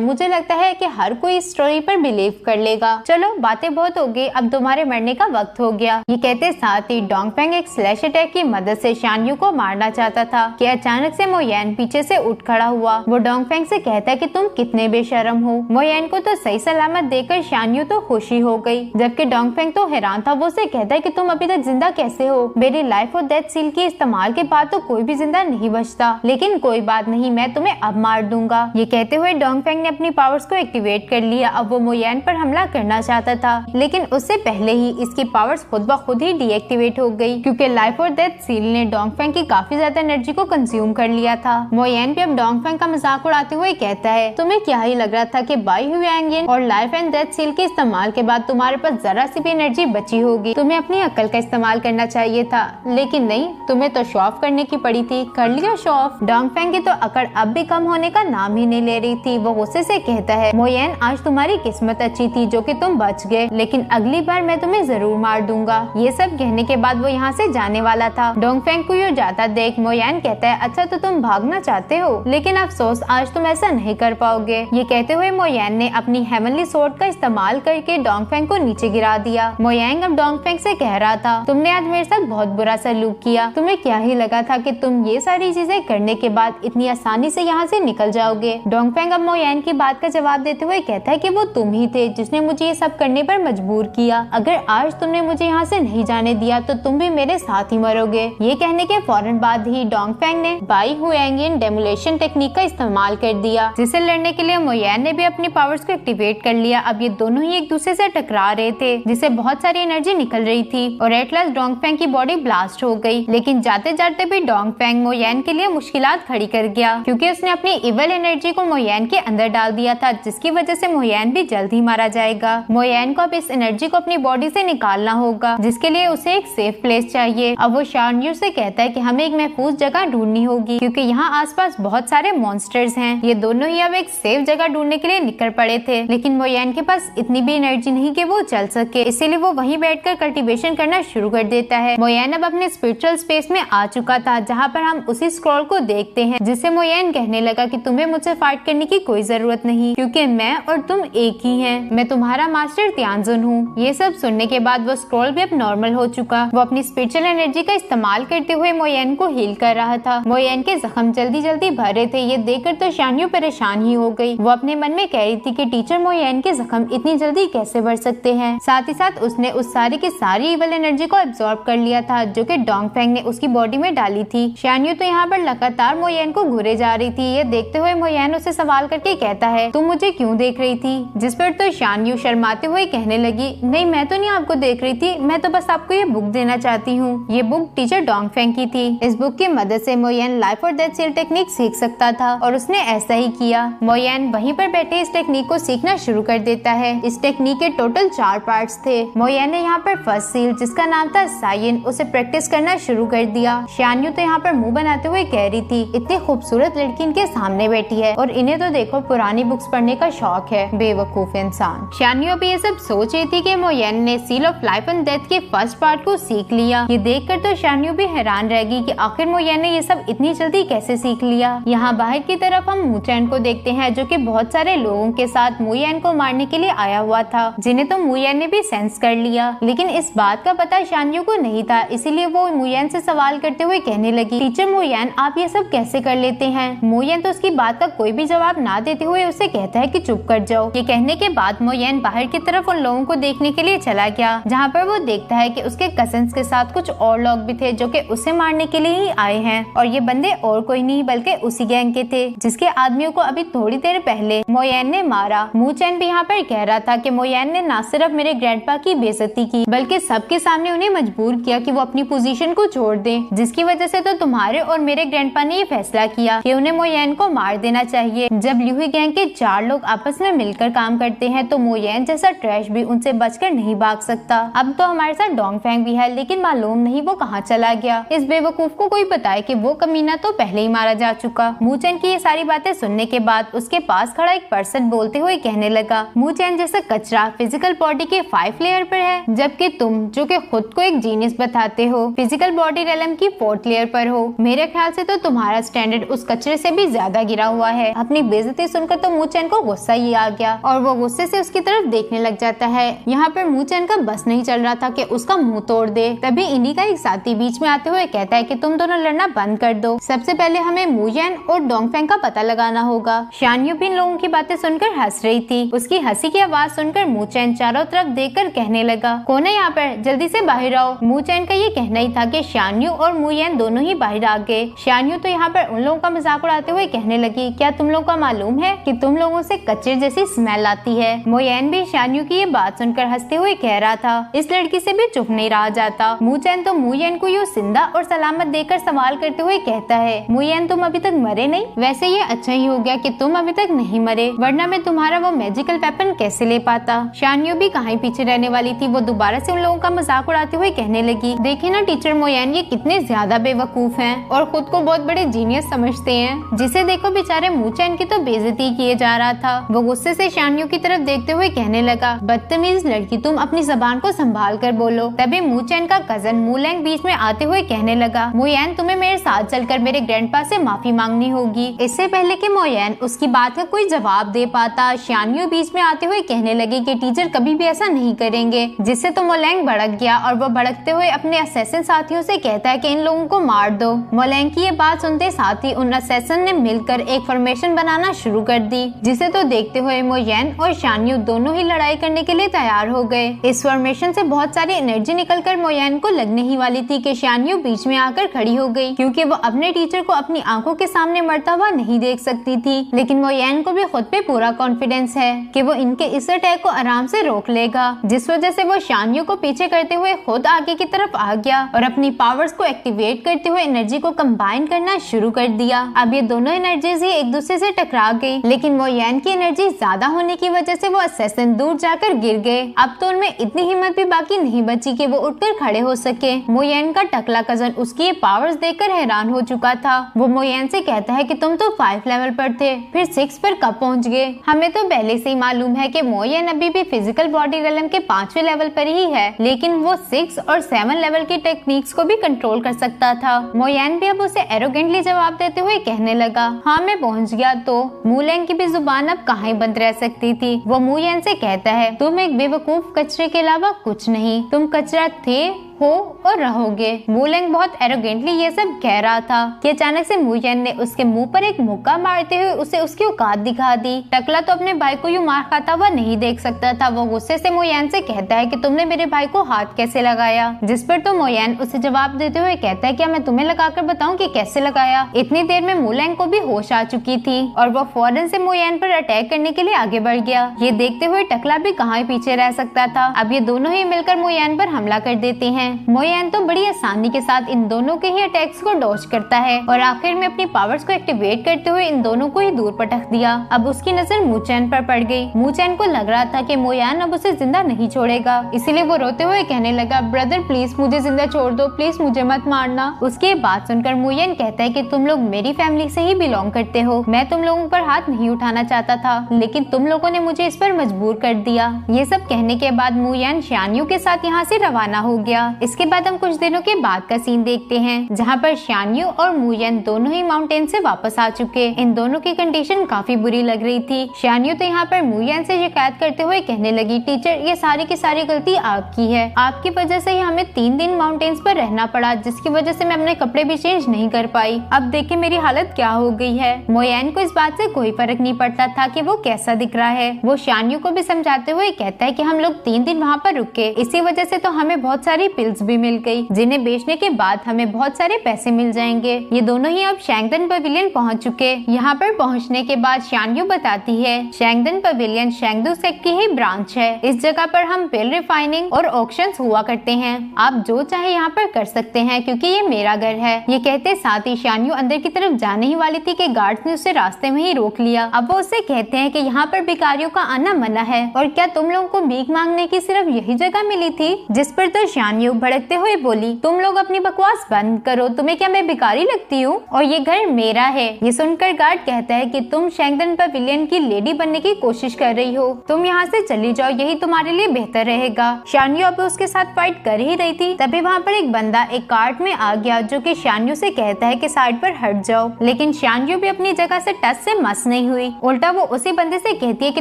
मुझे लगता है कि हर कोई इस स्टोरी पर बिलीव कर लेगा। चलो बातें बहुत हो गई, अब तुम्हारे मरने का वक्त हो गया। ये कहते साथ ही डोंगफेंग एक स्लैश अटैक की मदद से शानयू को मारना चाहता था कि अचानक से मोयन पीछे से उठ खड़ा हुआ। वो डोंगफेंग से कहता है कि तुम कितने बेशर्म हो। मोयन को तो सही सलामत देखकर शानयू तो खुशी हो गई, जबकि डोंगफेंग तो हैरान था। वो उसे कहता है कि तुम अभी तक जिंदा कैसे हो? मेरी लाइफ और डेथ सील के इस्तेमाल के बाद तो कोई भी जिंदा नहीं बचता, लेकिन कोई बात नहीं, मैं तुम्हें अब मार दूंगा। ये कहते हुए डोंगफेंग ने अपनी पावर्स को एक्टिवेट कर लिया। अब वो मोयन पर हमला करना चाहता था, लेकिन उससे पहले ही इसकी पावर्स खुद ब खुद ही डीएक्टिवेट हो गई, क्योंकि लाइफ और डेथ सील ने डोंगफेंग की काफी ज्यादा एनर्जी को कंज्यूम कर लिया था। मोयन भी अब डोंगफेंग का मजाक उड़ाते हुए कहता है, तुम्हें क्या ही लग रहा था कि बाई हुएंगिन और लाइफ एंड डेथ सील के इस्तेमाल के बाद तुम्हारे पास जरा सी भी एनर्जी बची होगी? तुम्हें अपनी अक्ल का इस्तेमाल करना चाहिए था, लेकिन नहीं, तुम्हें तो शो ऑफ करने की पड़ी थी। कर लिया शो ऑफ। डोंगफेंग की तो अकड़ अब भी कम होने का नाम ही नहीं ले रही थी। वो गुस्से से कहता है, मोयन आज तुम्हारी किस्मत अच्छी थी जो कि तुम बच गए, लेकिन अगली बार मैं तुम्हें जरूर मार दूंगा। ये सब कहने के बाद वो यहाँ से जाने वाला था। डोंगफेंग को ये जाता देख मोयन कहता है, अच्छा तो तुम भागना चाहते हो, लेकिन अफसोस आज तुम ऐसा नहीं कर पाओगे। ये कहते हुए मोयन ने अपनी हेवनली स्वॉर्ड का इस्तेमाल करके डोंगफेंग को नीचे गिरा दिया। मोयन अब डोंगफेंग से कह रहा था, तुमने आज मेरे साथ बहुत बुरा सलूक किया। तुम्हें क्या ही लगा था कि तुम ये सारी चीजें करने के बाद इतनी आसानी से यहाँ से निकल जाओगे? डोंगफेंग अब मोयन की बात का जवाब देते हुए कहता है कि वो तुम ही थे जिसने मुझे ये सब करने पर मजबूर किया। अगर आज तुमने मुझे यहाँ से नहीं जाने दिया तो तुम भी मेरे साथ ही मरोगे। ये कहने के फौरन बाद ही डोंगफेंग ने बाई हुएंगिन डेमोलेशन टेक्निक का इस्तेमाल कर दिया, जिसे लड़ने के लिए मोयन ने भी अपनी पावर्स को एक्टिवेट कर लिया। अब ये दोनों ही एक दूसरे से टकरा रहे थे, जिससे बहुत सारी एनर्जी निकल रही थी और एट लास्ट डोंगफेंग की बॉडी ब्लास्ट हो गई। लेकिन जाते जाते भी डोंगफेंग मोयन के लिए मुश्किलात खड़ी कर गया, क्योंकि उसने अपनी इवल एनर्जी को मोयन के अंदर डाल दिया था, जिसकी वजह से मोयन भी जल्द ही मारा जाएगा। मोयन को अब इस एनर्जी को अपनी बॉडी से निकालना होगा, जिसके लिए उसे एक सेफ प्लेस चाहिए। अब वो शानयू से कहता है कि हमें एक महफूज जगह ढूंढनी होगी, क्योंकि यहाँ आसपास बहुत सारे मॉन्स्टर्स हैं। ये दोनों ही अब एक सेफ जगह ढूंढने के लिए निकल पड़े थे, लेकिन मोयन के पास इतनी भी एनर्जी नहीं कि वो चल सके, इसीलिए वो वहीं बैठकर कल्टीवेशन करना शुरू कर देता है। मोयन अब अपने स्पिरिचुअल स्पेस में आ चुका था, जहाँ पर हम उसी स्क्रॉल को देखते हैं, जिससे मोयन कहने लगा कि तुम्हें मुझसे फाइट करने की कोई जरूरत नहीं, क्योंकि मैं और तुम एक ही हैं। मैं तुम्हारा मास्टर त्यानजुन हूँ। ये सब सुनने के बाद वो स्क्रॉल भी अब नॉर्मल हो चुका। वो अपनी स्पिरिचुअल एनर्जी का इस्तेमाल करते हुए मोयन को हील कर रहा था। मोयन के जख्म जल्दी जल्दी भर रहे थे। ये देखकर तो शानयू परेशान ही हो गई। वो अपने मन में कह रही थी कि टीचर मोयन के जख्म इतनी जल्दी कैसे भर सकते हैं। साथ ही साथ उसने उस सारी की सारी इवल एनर्जी को एब्जॉर्ब कर लिया था, जो कि डोंगफेंग ने उसकी बॉडी में डाली थी। शानयू तो यहाँ पर लगातार मोयन को घूरे जा रही थी। ये देखते हुए मोयन उसे सवाल करके कहता है, तुम मुझे क्यों देख रही थी? जिस पर तो शानयू शर्माते हुए कहने लगी, नहीं मैं तो नहीं आपको देख रही थी, मैं तो बस आपको ये बुक देना चाहती हूँ। ये बुक टीचर डोंगफेंग की थी। इस बुक की मदद से मोयन लाइफ और डेथ सील टेक्निक सीख सकता था, और उसने ऐसा ही किया। मोयन वहीं पर बैठे इस टेक्निक को सीखना शुरू कर देता है। इस टेक्निक के टोटल 4 पार्ट्स थे। मोयन ने यहाँ पर फर्स्ट सील, जिसका नाम था साइन, उसे प्रैक्टिस करना शुरू कर दिया। शानयू तो यहाँ पर मुंह बनाते हुए कह रही थी, इतनी खूबसूरत लड़की इनके सामने बैठी है और इन्हें तो देखो पुरानी बुक्स पढ़ने का शौक है, बेवकूफ इंसान। शानयू अभी ये सब सोच रही थी कि मोयन ने seal of life and death के फर्स्ट पार्ट को सीख लिया। ये देखकर तो शानयू भी हैरान रह गई कि आखिर मोयन ने ये सब इतनी जल्दी कैसे सीख लिया। यहाँ बाहर की तरफ हम मूचैन को देखते हैं, जो कि बहुत सारे लोगों के साथ मुयन को मारने के लिए आया हुआ था, जिन्हें तो मुयन ने भी सेंस कर लिया। लेकिन इस बात का पता शानयू को नहीं था, इसीलिए वो मुयन से सवाल करते हुए कहने लगी, टीचर मुयन आप ये सब कैसे कर लेते हैं? मुयन तो उसकी बात का कोई भी जवाब ना देते हुए उसे कहता है कि चुप कर जाओ। ये कहने के बाद मुयन बाहर की तरफ उन लोगों को देखने के लिए चला गया, जहाँ पर वो देखता है कि उसके कजिन्स के साथ कुछ और लोग भी थे, जो कि उसे मारने के लिए ही आए हैं। और ये बंदे और कोई नहीं बल्कि उसी गैंग के थे, जिसके आदमियों को अभी थोड़ी देर पहले मोयन ने मारा। मूचैन भी यहाँ पर कह रहा था कि मोयन ने न सिर्फ मेरे ग्रैंडपा की बेइज्जती की, बल्कि सबके सामने उन्हें मजबूर किया कि वो अपनी पोजीशन को छोड़ दें, जिसकी वजह से तो तुम्हारे और मेरे ग्रैंडपा ने ये फैसला किया कि उन्हें मोयन को मार देना चाहिए। जब ल्यूही गैंग के 4 लोग आपस में मिलकर काम करते हैं, तो मोयन जैसा ट्रैश भी उनसे बचकर नहीं भाग सकता। अब तो हमारे साथ डोंगफेंग भी है, लेकिन मालूम नहीं वो कहाँ चला गया। इस बेवकूफ को कोई बताए कि वो कमीना तो पहले ही मारा जा चुका। मूचैन की ये सारी बातें सुनने के बाद उसके पास खड़ा एक पर्सन बोलते हुए कहने लगा, मूचैन जैसा कचरा फिजिकल बॉडी के 5 लेयर पर है, जबकि तुम जो कि खुद को एक जीनियस बताते हो फिजिकल बॉडी रेलम की 4th लेयर पर हो। मेरे मेरे ख्याल से तो तुम्हारा स्टैंडर्ड उस कचरे से भी ज्यादा गिरा हुआ है। अपनी बेइज्जती सुनकर तो मूचैन को गुस्सा ही आ गया और वो गुस्से से उसकी तरफ देखने लग जाता है। यहाँ पर मूचैन का बस नहीं चल रहा था कि उसका मुंह तोड़ दे। तभी इन्हीं का एक साथी बीच में आते हुए कहता है कि तुम दोनों लड़ना बंद कर दो। सबसे पहले हमें मूयेन और डोंगफेंग का पता लगाना होगा। शान यू भी इन लोगों की बातें सुनकर हंस रही थी। उसकी हंसी की आवाज सुनकर मूचैन चारों तरफ देखकर कहने लगा, कौन है यहाँ पर, जल्दी से बाहर आओ। मूचैन का ये कहना ही था कि शान यू और मूयेन दोनों ही बाहर आ गए। शान यू तो यहाँ पर उन लोगों का मजाक उड़ाते हुए कहने लगी, क्या तुम लोगों को मालूम है कि तुम लोगों से कचरे जैसी स्मेल आती है। मूयेन भी शान यू की ये बात सुनकर हंसते हुए कह रहा था। इस लड़की से भी चुप नहीं रहा जाता। मूचैन तो मूयेन को यूं जिंदा और सलामत देखकर सवाल करते हुए कहता है, मूयेन तुम अभी तक मरे नहीं? वैसे ये अच्छा ही हो गया कि तुम अभी तक नहीं मरे, वरना मैं तुम्हारा वो मैजिकल वेपन कैसे ले पाता। शान यू भी कहीं पीछे रहने वाली थी। वो दोबारा से उन लोगों का मजाक उड़ाते हुए कहने लगी, देखिए ना टीचर मूयेन, ये कितने ज्यादा बेवकूफ हैं और खुद को बहुत बड़े जीनियस समझते हैं। जिसे देखो बेचारे मूचैन की तो बेइज्जती किए जा रहा था। वो गुस्से से शान यू की तरफ देखते हुए कहने लगा, बदतमीज लड़की, तुम अपनी जबान को संभाल कर बोलो। तभी मूचैन का कजन मूलैंग बीच में आते हुए कहने लगा, मूयेन तुम्हें मेरे साथ चलकर मेरे ग्रैंडपा से माफी मांगनी होगी। इससे पहले कि मूयेन उसकी बात का कोई जवाब दे पाता, शान यू बीच में आते हुए कहने लगी कि टीचर कभी भी ऐसा नहीं करेंगे। जिससे तो मूलैंग भड़क गया और वो भड़कते हुए अपने असैसिन साथियों से कहता है कि इन लोगों को मार दो। मूलैंग की ये बात सुनते साथ ही उन असैसिन ने मिलकर एक फॉर्मेशन बनाना शुरू कर दी। जिसे तो देखते हुए मूयेन और शान यू दोनों ही लड़ाई करने के लिए तैयार हो गए। इस फॉर्मेशन से बहुत सारी एनर्जी निकलकर मूयेन को लगने ही वाली थी कि शान यू बीच में आकर खड़ी हो गई, क्योंकि वो अपने टीचर को अपनी आंखों के सामने मरता हुआ नहीं देख सकती थी। लेकिन मूयेन को भी खुद पे पूरा कॉन्फिडेंस है कि वो इनके इस अटैक को आराम से रोक लेगा, जिस वजह से वो शान यू को पीछे करते हुए खुद आगे की तरफ आ गया और अपनी पावर्स को एक्टिवेट करते हुए एनर्जी को कंबाइन करना शुरू कर दिया। अब ये दोनों एनर्जीज ही एक दूसरे से टकरा गई, लेकिन मूयेन की एनर्जी ज्यादा होने की वजह से वो असैसिन दूर जाकर गिर गए। अब तो उनमें इतनी हिम्मत भी बाकी नहीं बची कि वो उठकर खड़े हो सके। मूयेन का टकला कजन उसकी ये पावर्स देखकर हैरान हो चुका था। वो मूयेन से कहता है कि तुम तो 5 लेवल पर थे, फिर 6 पर कब पहुंच गए? हमें तो पहले से ही मालूम है कि मूयेन अभी भी फिजिकल बॉडी रेलम के 5वें लेवल पर ही है, लेकिन वो 6 और 7 लेवल की टेक्निक्स को भी कंट्रोल कर सकता था। मूयेन भी अब उसे एरोगेंटली जवाब देते हुए कहने लगा, हाँ मैं पहुंच गया। तो मूलैंग की भी जुबान अब कहाँ बंद रह सकती थी। वो मूयेन से कहता है, तुम एक बेवकूफ कचरे के अलावा कुछ नहीं, तुम कचरा थे, हो और रहोगे। मूलैंग बहुत एरोगेंटली ये सब कह रहा था कि अचानक से मूयेन ने उसके मुंह पर एक मुक्का मारते हुए उसे उसकी औकात दिखा दी। टकला तो अपने भाई को यूं मार खाता हुआ नहीं देख सकता था। वो गुस्से से मूयेन से कहता है कि तुमने मेरे भाई को हाथ कैसे लगाया? जिस पर तो मूयेन उसे जवाब देते हुए कहता है, क्या मैं तुम्हें लगाकर बताऊं कि कैसे लगाया? इतनी देर में मूलैंग को भी होश आ चुकी थी और वो फौरन से मूयेन पर अटैक करने के लिए आगे बढ़ गया। ये देखते हुए टकला भी कहाँ पीछे रह सकता था। अब ये दोनों ही मिलकर मूयेन पर हमला कर देते हैं। मूयेन तो बड़ी आसानी के साथ इन दोनों के ही अटैक्स को डॉज करता है और आखिर में अपनी पावर्स को एक्टिवेट करते हुए इन दोनों को ही दूर पटक दिया। अब उसकी नजर मूचैन पर पड़ गई। मूचैन को लग रहा था कि मूयेन अब उसे जिंदा नहीं छोड़ेगा, इसीलिए वो रोते हुए कहने लगा, ब्रदर प्लीज मुझे जिंदा छोड़ दो, प्लीज मुझे मत मारना। उसकी बात सुनकर मूयेन कहता है कि तुम लोग मेरी फैमिली से ही बिलोंग करते हो, मैं तुम लोगों पर हाथ नहीं उठाना चाहता था, लेकिन तुम लोगों ने मुझे इस पर मजबूर कर दिया। ये सब कहने के बाद मूयेन शान यू के साथ यहाँ से रवाना हो गया। इसके बाद हम कुछ दिनों के बाद का सीन देखते हैं, जहाँ पर शान यू और मूयेन दोनों ही माउंटेन से वापस आ चुके। इन दोनों की कंडीशन काफी बुरी लग रही थी। शान यू तो यहाँ पर मूयेन से शिकायत करते हुए कहने लगी, टीचर ये सारी की सारी गलती आपकी है, आपकी वजह से ही हमें 3 दिन माउंटेन्स पर रहना पड़ा, जिसकी वजह से मैं अपने कपड़े भी चेंज नहीं कर पाई। अब देखिए मेरी हालत क्या हो गई है। मूयेन को इस बात से कोई फर्क नहीं पड़ता था कि वो कैसा दिख रहा है। वो शान यू को भी समझाते हुए कहता है कि हम लोग 3 दिन वहाँ पर रुके, इसी वजह से तो हमें बहुत सारी पिल्स भी मिल गई, जिन्हें बेचने के बाद हमें बहुत सारे पैसे मिल जाएंगे। ये दोनों ही अब शैंगदन पवेलियन पहुंच चुके। यहाँ पर पहुंचने के बाद शान यू बताती है, शैंगदन पवेलियन शेंगदू सेक्ट की ही ब्रांच है। इस जगह पर हम पिल रिफाइनिंग और ऑक्शंस हुआ करते हैं, आप जो चाहे यहाँ पर कर सकते हैं क्योंकि ये मेरा घर है। ये कहते साथ ही शान यू अंदर की तरफ जाने ही वाली थी कि गार्ड्स ने उसे रास्ते में ही रोक लिया। अब वो उससे कहते हैं कि यहाँ पर भिखारियों का आना मना है और क्या तुम लोगों को भीख मांगने की सिर्फ यही जगह मिली थी? जिस पर तो शान यू भड़कते हुए बोली, तुम लोग अपनी बकवास बंद करो, तुम्हें क्या मैं भिखारी लगती हूँ और ये घर मेरा है। ये सुनकर गार्ड कहता है कि तुम शैंगदन पवेलियन की लेडी बनने की कोशिश कर रही हो, तुम यहाँ से चली जाओ, यही तुम्हारे लिए बेहतर रहेगा। शान्यू अब उसके साथ फाइट कर ही रही थी, तभी वहाँ पर एक बंदा एक कार्ट में आ गया जो कि शान्यू से कहता है कि साइड पर हट जाओ, लेकिन शान्यू भी अपनी जगह से टच से मस नहीं हुई। उल्टा वो उसी बंदे से कहती है कि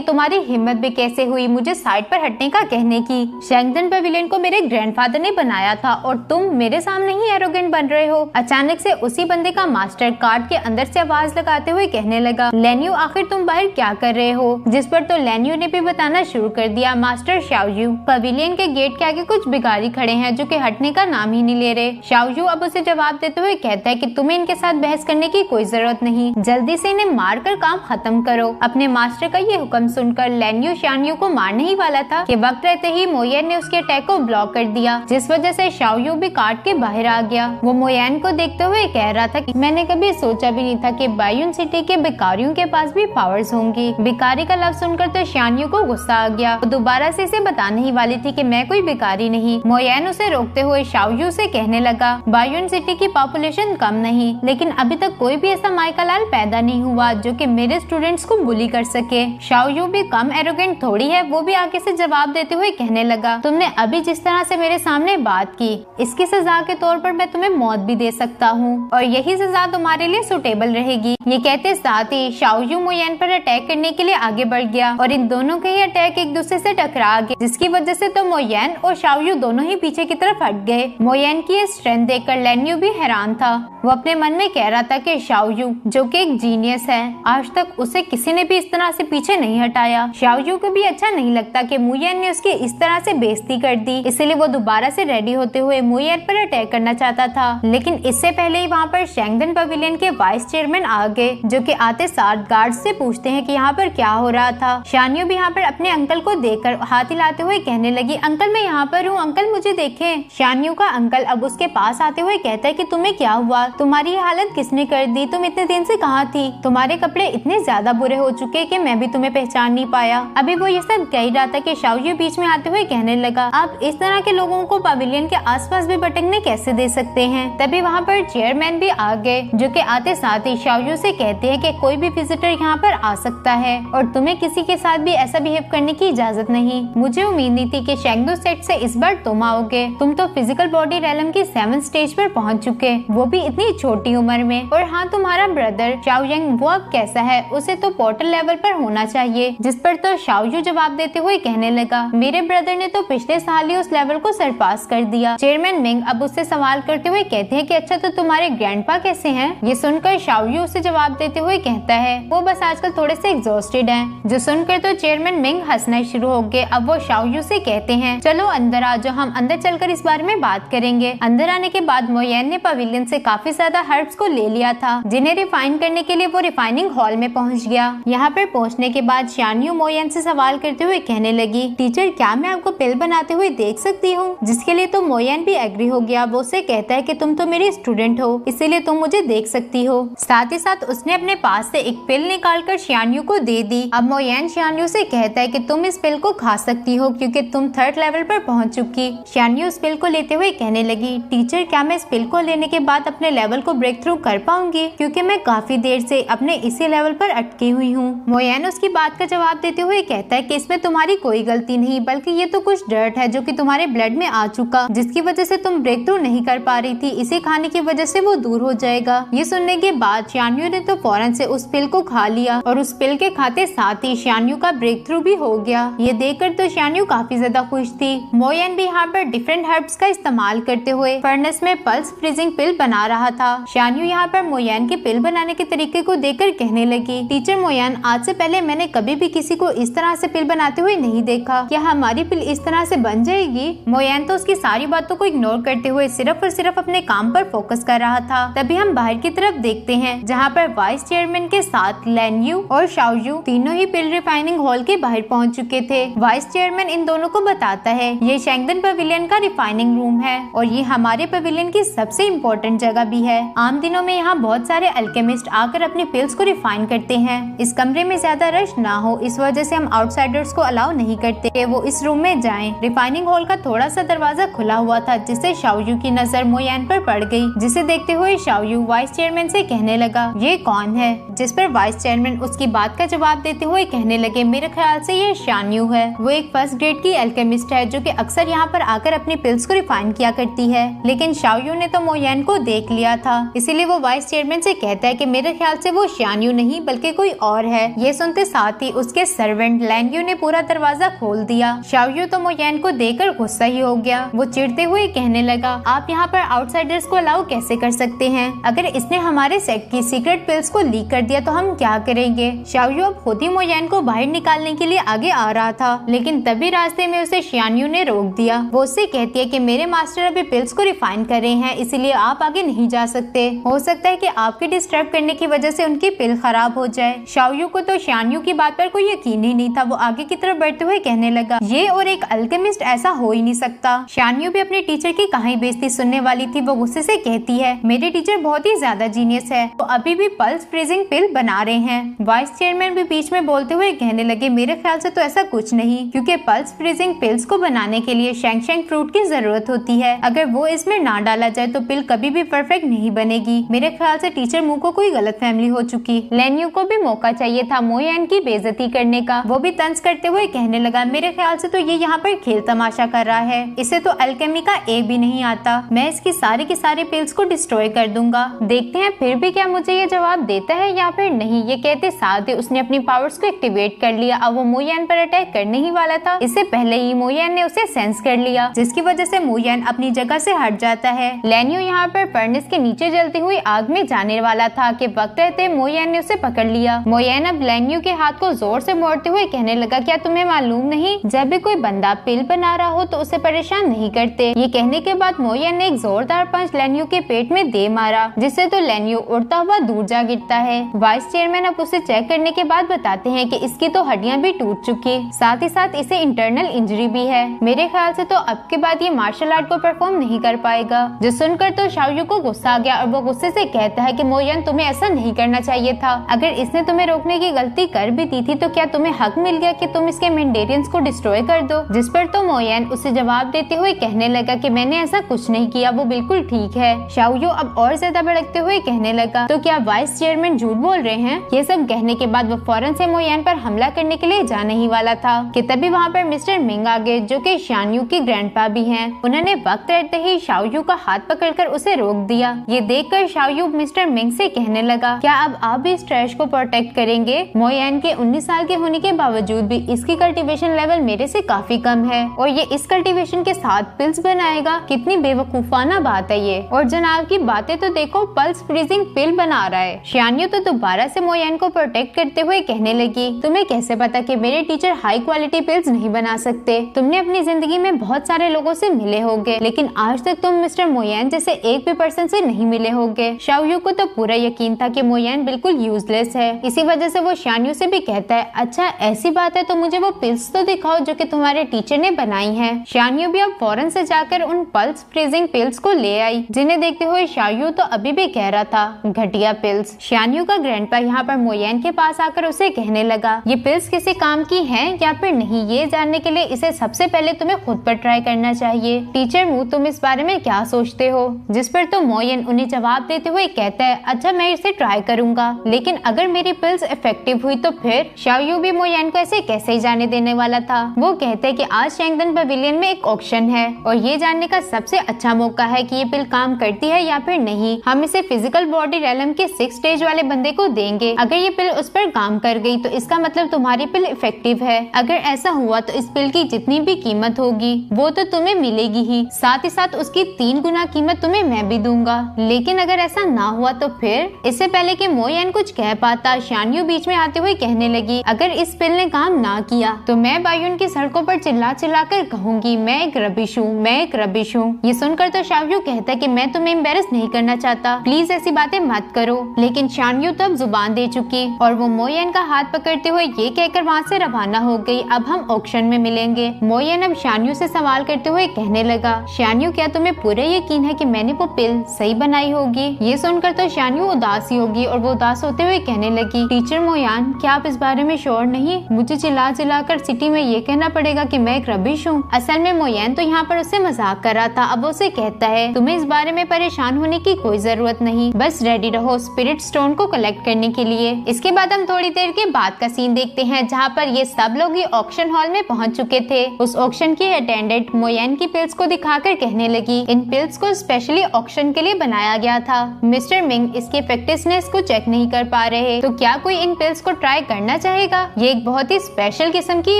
तुम्हारी हिम्मत भी कैसे हुई मुझे साइड पर हटने का कहने की। शैंगदन पवेलियन को मेरे ग्रैंडफादर ने बनाया था और तुम मेरे सामने ही एरोगेंट बन रहे हो। अचानक से उसी बंदे का मास्टर कार्ट के अंदर से आवाज लगाते हुए कहने लगा, लेन्यू आखिर तुम बाहर क्या कर रहे हो? जिस पर तो लेन्यू ने भी बताना शुरू कर दिया, मास्टर शाओयू, पवेलियन के गेट के आगे कुछ भिखारी खड़े हैं जो कि हटने का नाम ही नहीं ले रहे। शाओयू अब उसे जवाब देते हुए कहता है कि तुम्हें इनके साथ बहस करने की कोई जरूरत नहीं, जल्दी से इन्हें मार कर काम खत्म करो। अपने मास्टर का ये हुक्म सुनकर लेन्यू शाओयू को मारने ही वाला था कि वक्त रहते ही मोयेन ने उसके अटैक को ब्लॉक कर दिया, जिस वजह से शाओयू भी काट के बाहर आ गया। वो मोयेन को देखते हुए कह रहा था कि मैंने कभी सोचा भी नहीं था कि बायून सिटी के भिखारियों के पास भी पावर्स होंगी। भिखारी का लफ्ज सुनकर तो शाओयू को गुस्सा आ गया। वो दोबारा से इसे बताने ही वाली थी कि मैं कोई भिखारी नहीं। मोयेन उसे रोकते हुए शाओयू से कहने लगा, बायून सिटी की पॉपुलेशन कम नहीं, लेकिन अभी तक कोई भी ऐसा माइकालाल पैदा नहीं हुआ जो कि मेरे स्टूडेंट्स को बुली कर सके। शाओयू भी कम एरोगेंट थोड़ी है, वो भी आगे से जवाब देते हुए कहने लगा, तुमने अभी जिस तरह से मेरे सामने बात की, इसकी सजा के तौर पर मैं तुम्हें मौत भी दे सकता हूँ और यही सजा तुम्हारे लिए सुटेबल रहेगी। ये कहते साथ ही शाओयू मोयेन पर अटैक करने के लिए आगे बढ़ गया और इन दोनों के ही अटैक एक दूसरे से टकरा गए, जिसकी वजह से तो मोयेन और शाओयू दोनों ही पीछे की तरफ हट गए। मोयेन की ये स्ट्रेंथ देखकर लेन्यू भी हैरान था। वो अपने मन में कह रहा था कि शाओयू जो कि एक जीनियस है, आज तक उसे किसी ने भी इस तरह से पीछे नहीं हटाया। शाओयू को भी अच्छा नहीं लगता कि मोयेन ने उसकी इस तरह से बेइज्जती कर दी, इसलिए वो दोबारा से रेडी होते हुए मोयेन पर अटैक करना चाहता था। लेकिन इससे पहले ही वहाँ पर शैंगदन पवेलियन के वाइस चेयरमैन आ गए, जो कि आते साथ गार्ड्स से पूछते हैं कि यहाँ पर क्या हो रहा था। शान्यू भी यहाँ पर अपने अंकल को देखकर हाथ हिलाते हुए कहने लगी, अंकल मैं यहाँ पर हूँ, अंकल मुझे देखें। शान्यू का अंकल अब उसके पास आते हुए कहता है कि तुम्हें क्या हुआ, तुम्हारी ये हालत किसने कर दी, तुम इतने दिन से कहाँ थी, तुम्हारे कपड़े इतने ज्यादा बुरे हो चुके कि मैं भी तुम्हें पहचान नहीं पाया। अभी वो ये सब कह रहा था कि शाओयू बीच में आते हुए कहने लगा, आप इस तरह के लोगों को पवेलियन के आसपास भी भटकने कैसे दे सकते हैं। तभी वहाँ पर चेयरमैन भी आ गए, जो कि आते साथ ही शाओयू से कहते हैं कि कोई भी विजिटर यहाँ पर आ सकता है और तुम्हें किसी के साथ भी ऐसा बिहेव करने की इजाजत नहीं। मुझे उम्मीद नहीं थी कि शेंगडू सेट से इस बार तुम आओगे, तुम तो फिजिकल बॉडी रेलम की 7th स्टेज पर पहुँच चुके, वो भी इतनी छोटी उम्र में। और हाँ, तुम्हारा ब्रदर शाओयांग वो अब कैसा है, उसे तो पोर्टल लेवल पर होना चाहिए। जिस पर तो शाओयू जवाब देते हुए कहने लगा, मेरे ब्रदर ने तो पिछले साल ही उस लेवल को सरपास कर दिया। चेयरमैन मिंग अब उससे सवाल करते हुए कहते हैं कि अच्छा तो तुम्हारे ग्रैंडपा कैसे हैं? ये सुनकर शाओयू उसे जवाब देते हुए कहता है, वो बस आजकल थोड़े से एग्जॉस्टेड हैं। जो सुनकर तो चेयरमैन मिंग हंसना शुरू हो गए। अब वो शाओयू से कहते हैं, चलो अंदर आ जाओ, हम अंदर चलकर इस बारे में बात करेंगे। अंदर आने के बाद मोयेन ने पवेलियन से काफी ज्यादा हर्ब्स को ले लिया था, जिन्हें रिफाइन करने के लिए वो रिफाइनिंग हॉल में पहुंच गया। यहाँ पर पहुंचने के बाद शान्यू मोयेन से सवाल करते हुए कहने लगी, टीचर क्या मैं आपको पिल बनाते हुए देख सकती हूँ? जिसके लिए तो मोयेन भी एग्री हो गया। वो उससे कहता है कि तुम तो मेरी स्टूडेंट हो, इसीलिए तुम मुझे देख सकती हो। साथ ही साथ उसने अपने पास से एक पिल निकालकर शान्यू को दे दी। अब मोयेन शान्यू से कहता है कि तुम इस पिल को खा सकती हो क्योंकि तुम 3rd लेवल पर पहुंच चुकी। शान्यू उस पिल को लेते हुए कहने लगी, टीचर क्या मैं इस पिल को लेने के बाद अपने लेवल को ब्रेक थ्रू कर पाऊंगी, क्योंकि मैं काफी देर से अपने इसी लेवल पर अटकी हुई हूँ। मोयेन उसकी बात का जवाब देते हुए कहता है कि इसमें तुम्हारी कोई गलती नहीं, बल्कि ये तो कुछ डर्ट है जो कि तुम्हारे ब्लड में आ चुका, जिसकी वजह से तुम ब्रेक थ्रू नहीं कर पा रही थी। इसे खाने की वजह से वो दूर हो जाएगा। ये सुनने के बाद शान्यू ने तो फौरन से उस पिल को खा लिया और उस पिल के खाते साथ ही शान्यू का ब्रेक थ्रू भी हो गया। ये देखकर तो शान्यू काफी ज्यादा खुश थी। मोयेन भी यहाँ पर डिफरेंट हर्ब्स का इस्तेमाल करते हुए फर्नेस में पल्स फ्रीजिंग पिल बना रहा था। शान्यू यहाँ पर मोयेन के पिल बनाने के तरीके को देखकर कहने लगी, टीचर मोयेन आज से पहले मैंने कभी भी किसी को इस तरह से पिल बनाते हुए नहीं देखा, क्या हमारी पिल इस तरह से बन जाएगी? मोयेन तो उसकी सारी बातों को इग्नोर करते हुए सिर्फ और सिर्फ अपने काम पर फोकस कर रहा था। तभी हम बाहर की तरफ देखते हैं, जहाँ पर वाइस चेयरमैन के साथ लेन्यू और शाओयू तीनों ही पिल रिफाइनिंग हॉल के बाहर पहुँच चुके थे। वाइस चेयरमैन इन दोनों को बताता है, ये शैंगदन पवेलियन का रिफाइनिंग रूम है और ये हमारे पवेलियन की सबसे इम्पोर्टेंट जगह भी है। आम दिनों में यहाँ बहुत सारे अल्केमिस्ट आकर अपनी पिल्स को रिफाइन करते हैं। इस कमरे में ज्यादा रश ना हो, इस वजह से हम आउटसाइडर्स को अलाउ नहीं करते कि वो इस रूम में जाएं। रिफाइनिंग हॉल का थोड़ा सा दरवाजा दरवाजा खुला हुआ था, जिससे शाओयू की नजर मोयन पर पड़ गई, जिसे देखते हुए शाओयू वाइस चेयरमैन से कहने लगा, ये कौन है? जिस पर वाइस चेयरमैन उसकी बात का जवाब देते हुए कहने लगे, मेरे ख्याल से ये शान्यू है। वो एक फर्स्ट ग्रेड की एल्केमिस्ट है जो कि अक्सर यहाँ पर आकर अपनी पिल्स को रिफाइन किया करती है। लेकिन शाओयू ने तो मोयन को देख लिया था, इसीलिए वो वाइस चेयरमैन से कहता है कि मेरे ख्याल से वो शान्यू नहीं बल्कि कोई और है। ये सुनते साथ ही उसके सर्वेंट लैंगयू ने पूरा दरवाजा खोल दिया। शाओयू तो मोयन को देखकर गुस्सा ही हो गया। वो चिढ़ते हुए कहने लगा, आप यहाँ पर आउटसाइडर्स को अलाउ कैसे कर सकते हैं? अगर इसने हमारे सेट की सीक्रेट पिल्स को लीक कर दिया तो हम क्या करेंगे? शाओयू अब खुद ही मोयन को बाहर निकालने के लिए आगे आ रहा था, लेकिन तभी रास्ते में उसे शान्यू ने रोक दिया। वो उससे कहती है कि मेरे मास्टर अभी पिल्स को रिफाइन कर रहे हैं, इसीलिए आप आगे नहीं जा सकते। हो सकता है कि आपके डिस्टर्ब करने की वजह से उनकी पिल खराब हो जाए। शाओयू को तो शान्यू की बात पर कोई यकीन ही नहीं था। वो आगे की तरफ बढ़ते हुए कहने लगा, ये और एक अल्केमिस्ट, ऐसा हो ही नहीं सकता। शान्यू भी अपने टीचर की कहानी बेइज्जती सुनने वाली थी। वो गुस्से से कहती है, मेरे टीचर बहुत ही ज्यादा जीनियस है, वो अभी भी पल्स फ्रीजिंग पिल बना रहे हैं। वाइस चेयरमैन भी बीच में बोलते हुए कहने लगे, मेरे ख्याल से तो ऐसा कुछ नहीं, क्योंकि पल्स फ्रीजिंग पिल्स को बनाने के लिए शैंग फ्रूट की जरूरत होती है। अगर वो इसमें ना डाला जाए तो पिल कभी भी परफेक्ट नहीं बनेगी। मेरे ख्याल से टीचर मुंह को कोई गलतफहमी हो चुकी। लैन्यू को भी मौका चाहिए था मोयन की बेइज्जती करने का। वो भी तंज करते हुए कहने लगा, मेरे ख्याल से तो ये यहाँ पर खेल तमाशा कर रहा है, इसे तो अल्केमी का ए भी नहीं आता। मैं इसकी सारी की सारी पिल्स को डिस्ट्रॉय कर दूंगा। देखते हैं फिर भी क्या मुझे ये जवाब देता है या फिर नहीं। ये कहते साथ ही उसने अपनी पावर्स को एक्टिवेट कर लिया। अब वो मोयन पर अटैक करने ही वाला था। इससे पहले ही मोयन ने उसे सेंस कर लिया, जिसकी वजह से मोयन अपनी जगह से हट जाता है। लैन्यू यहाँ पर फर्नेस के नीचे जलती हुई आग में जाने वाला था कि वक्त रहते मोयन ने उसे पकड़ लिया। मोयन अब लैन्यू के हाथ को जोर से मोड़ते हुए कहने लगा, क्या तुम्हें मालूम नहीं, जब भी कोई बंदा पिल बना रहा हो तो उसे परेशान नहीं करते। ये कहने के बाद मोयन ने एक जोरदार पंच लैन्यू के पेट में दे मारा, जिससे तो लैन्यू उड़ता हुआ दूर जा गिरता है। वाइस चेयरमैन अब उसे चेक करने के बाद बताते हैं कि इसकी तो हड्डियां भी टूट चुकी, साथ ही साथ इसे इंटरनल इंजरी भी है। मेरे ख्याल से तो अब के बाद ये मार्शल आर्ट को परफॉर्म नहीं कर पाएगा। जो सुनकर तो शाओयू को गुस्सा आ गया और वो गुस्से से कहता है कि मोयन तुम्हें ऐसा नहीं करना चाहिए था। अगर इसने तुम्हें रोकने की गलती कर भी दी थी तो क्या तुम्हें हक मिल गया कि तुम इसके मेंडेरियंस को डिस्ट्रॉय कर दो? जिस पर तो मोयन उसे जवाब देते हुए कहने लगा कि मैंने ऐसा कुछ नहीं किया, वो बिल्कुल ठीक है। शाओयू अब और ज्यादा भड़कते हुए कहने लगा, तो क्या वाइस चेयरमैन झूठ बोल रहे हैं? ये सब कहने के बाद वो फौरन से मोयन पर हमला करने के लिए जाने ही वाला था कि तभी वहाँ पर मिस्टर मिंग आ गए, जो कि शान्यू की ग्रैंडपा भी हैं। उन्होंने वक्त रहते ही शाओयू का हाथ पकड़कर उसे रोक दिया। ये देखकर शाओयू मिस्टर मिंग से कहने लगा, क्या अब आप भी इस ट्रैश को प्रोटेक्ट करेंगे? मोयन के 19 साल के होने के बावजूद भी इसकी कल्टीवेशन लेवल मेरे से काफी कम है और ये इस कल्टीवेशन के साथ पिल्स बनाएगा। कितनी बेवकूफाना बात है ये। और जनाब की बातें तो देखो, पल्स फ्रीजिंग पिल बना रहा है। शान्यू तो दोबारा से मोयन को प्रोटेक्ट करते हुए कहने लगी, तुम्हें कैसे पता कि मेरे टीचर हाई क्वालिटी पिल्स नहीं बना सकते? तुमने अपनी जिंदगी में बहुत सारे लोगों से मिले होंगे, लेकिन आज तक तुम मिस्टर मोयन जैसे एक भी पर्सन से नहीं मिले होंगे। शाओयू को तो पूरा यकीन था कि मोयन बिल्कुल यूजलेस है। इसी वजह से वो शान्यू से भी कहता है, अच्छा ऐसी बात है तो मुझे वो पिल्स तो दिखाओ जो कि तुम्हारे टीचर ने बनाई हैं। शान्यू भी अब फौरन से जाकर उन पल्स फ्रीजिंग पिल्स को ले आई, जिन्हें देखते हुए शाओयू तो अभी भी कह रहा था, घटिया पिल्स। शान्यू का ग्रैंडपा यहाँ पर मोयन के पास आकर उसे कहने लगा, ये पिल्स किसी काम की हैं या फिर नहीं, ये जानने के लिए इसे सबसे पहले तुम्हें खुद पर ट्राई करना चाहिए। टीचर मू, तुम इस बारे में क्या सोचते हो? जिस पर तो मोयन उन्हें जवाब देते हुए कहता है, अच्छा मैं इसे ट्राई करूंगा, लेकिन अगर मेरी पिल्स इफेक्टिव हुई तो फिर? शाओयू भी मोयन को ऐसे कैसे ही जाने देने वाला था। वो कहते हैं कि आज शेंगदन पवेलियन में एक ऑक्शन है और ये जानने का सबसे अच्छा मौका है कि ये पिल काम करती है या फिर नहीं। हम इसे फिजिकल बॉडी रेलम के 6 स्टेज वाले बंदे को देंगे। अगर ये पिल उस पर काम कर गई तो इसका मतलब तुम्हारी पिल इफेक्टिव है। अगर ऐसा हुआ तो इस पिल की जितनी भी कीमत होगी वो तो तुम्हें मिलेगी ही, साथ ही साथ उसकी 3 गुना कीमत तुम्हें मैं भी दूंगा। लेकिन अगर ऐसा ना हुआ तो फिर? इससे पहले कि मोयन कुछ कह पाता, शान्यू बीच में आते हुए कहने लगी, अगर इस पिल ने काम ना किया तो मैं बायुन की सड़कों पर चिल्ला चिल्ला कर कहूंगी, मैं एक रबिश हूँ, मैं एक रबिश हूँ। ये सुनकर तो शाओयू कहता है कि मैं तुम्हें एम्बेरस नहीं करना चाहता, प्लीज ऐसी बातें मत करो। लेकिन शान्यू तो अब जुबान दे चुकी और वो मोयन का हाथ पकड़ते हुए ये कहकर वहाँ से रवाना हो गई, अब हम ऑक्शन में मिलेंगे। मोयन अब शान्यू से सवाल करते हुए कहने लगा, शान्यू क्या तुम्हें पूरा यकीन है कि मैंने वो पिल सही बनाई होगी? ये सुनकर तो शान्यू उदास ही होगी और वो उदास होते हुए कहने लगी, टीचर मोयन, क्या आप इस बारे में श्योर नहीं? मुझे चिल्ला चिल्ला कर सिटी में ये कहना पड़ेगा कि मैं एक रबिश हूँ। असल में मोयन तो यहाँ पर उससे मजाक कर रहा था। अब वो उसे कहता है तुम्हें इस बारे में परेशान होने की कोई जरूरत नहीं, बस रेडी रहो स्पिरिट स्टोन को कलेक्ट करने के लिए। इसके बाद हम थोड़ी देर के बाद का सीन देखते हैं जहाँ पर ये सब लोग ऑक्शन हॉल में पहुँच चुके थे। उस ऑक्शन की अटेंडेंट मोयन की पिल्स को दिखाकर कहने लगी इन पिल्स को स्पेशली ऑक्शन के लिए बनाया गया था। मिस्टर मिंग इसकी इफेक्टिवनेस को चेक नहीं कर पा रहे, तो क्या कोई इन पिल्स को ट्राई करना चाहेगा? ये एक बहुत ही स्पेशल किस्म की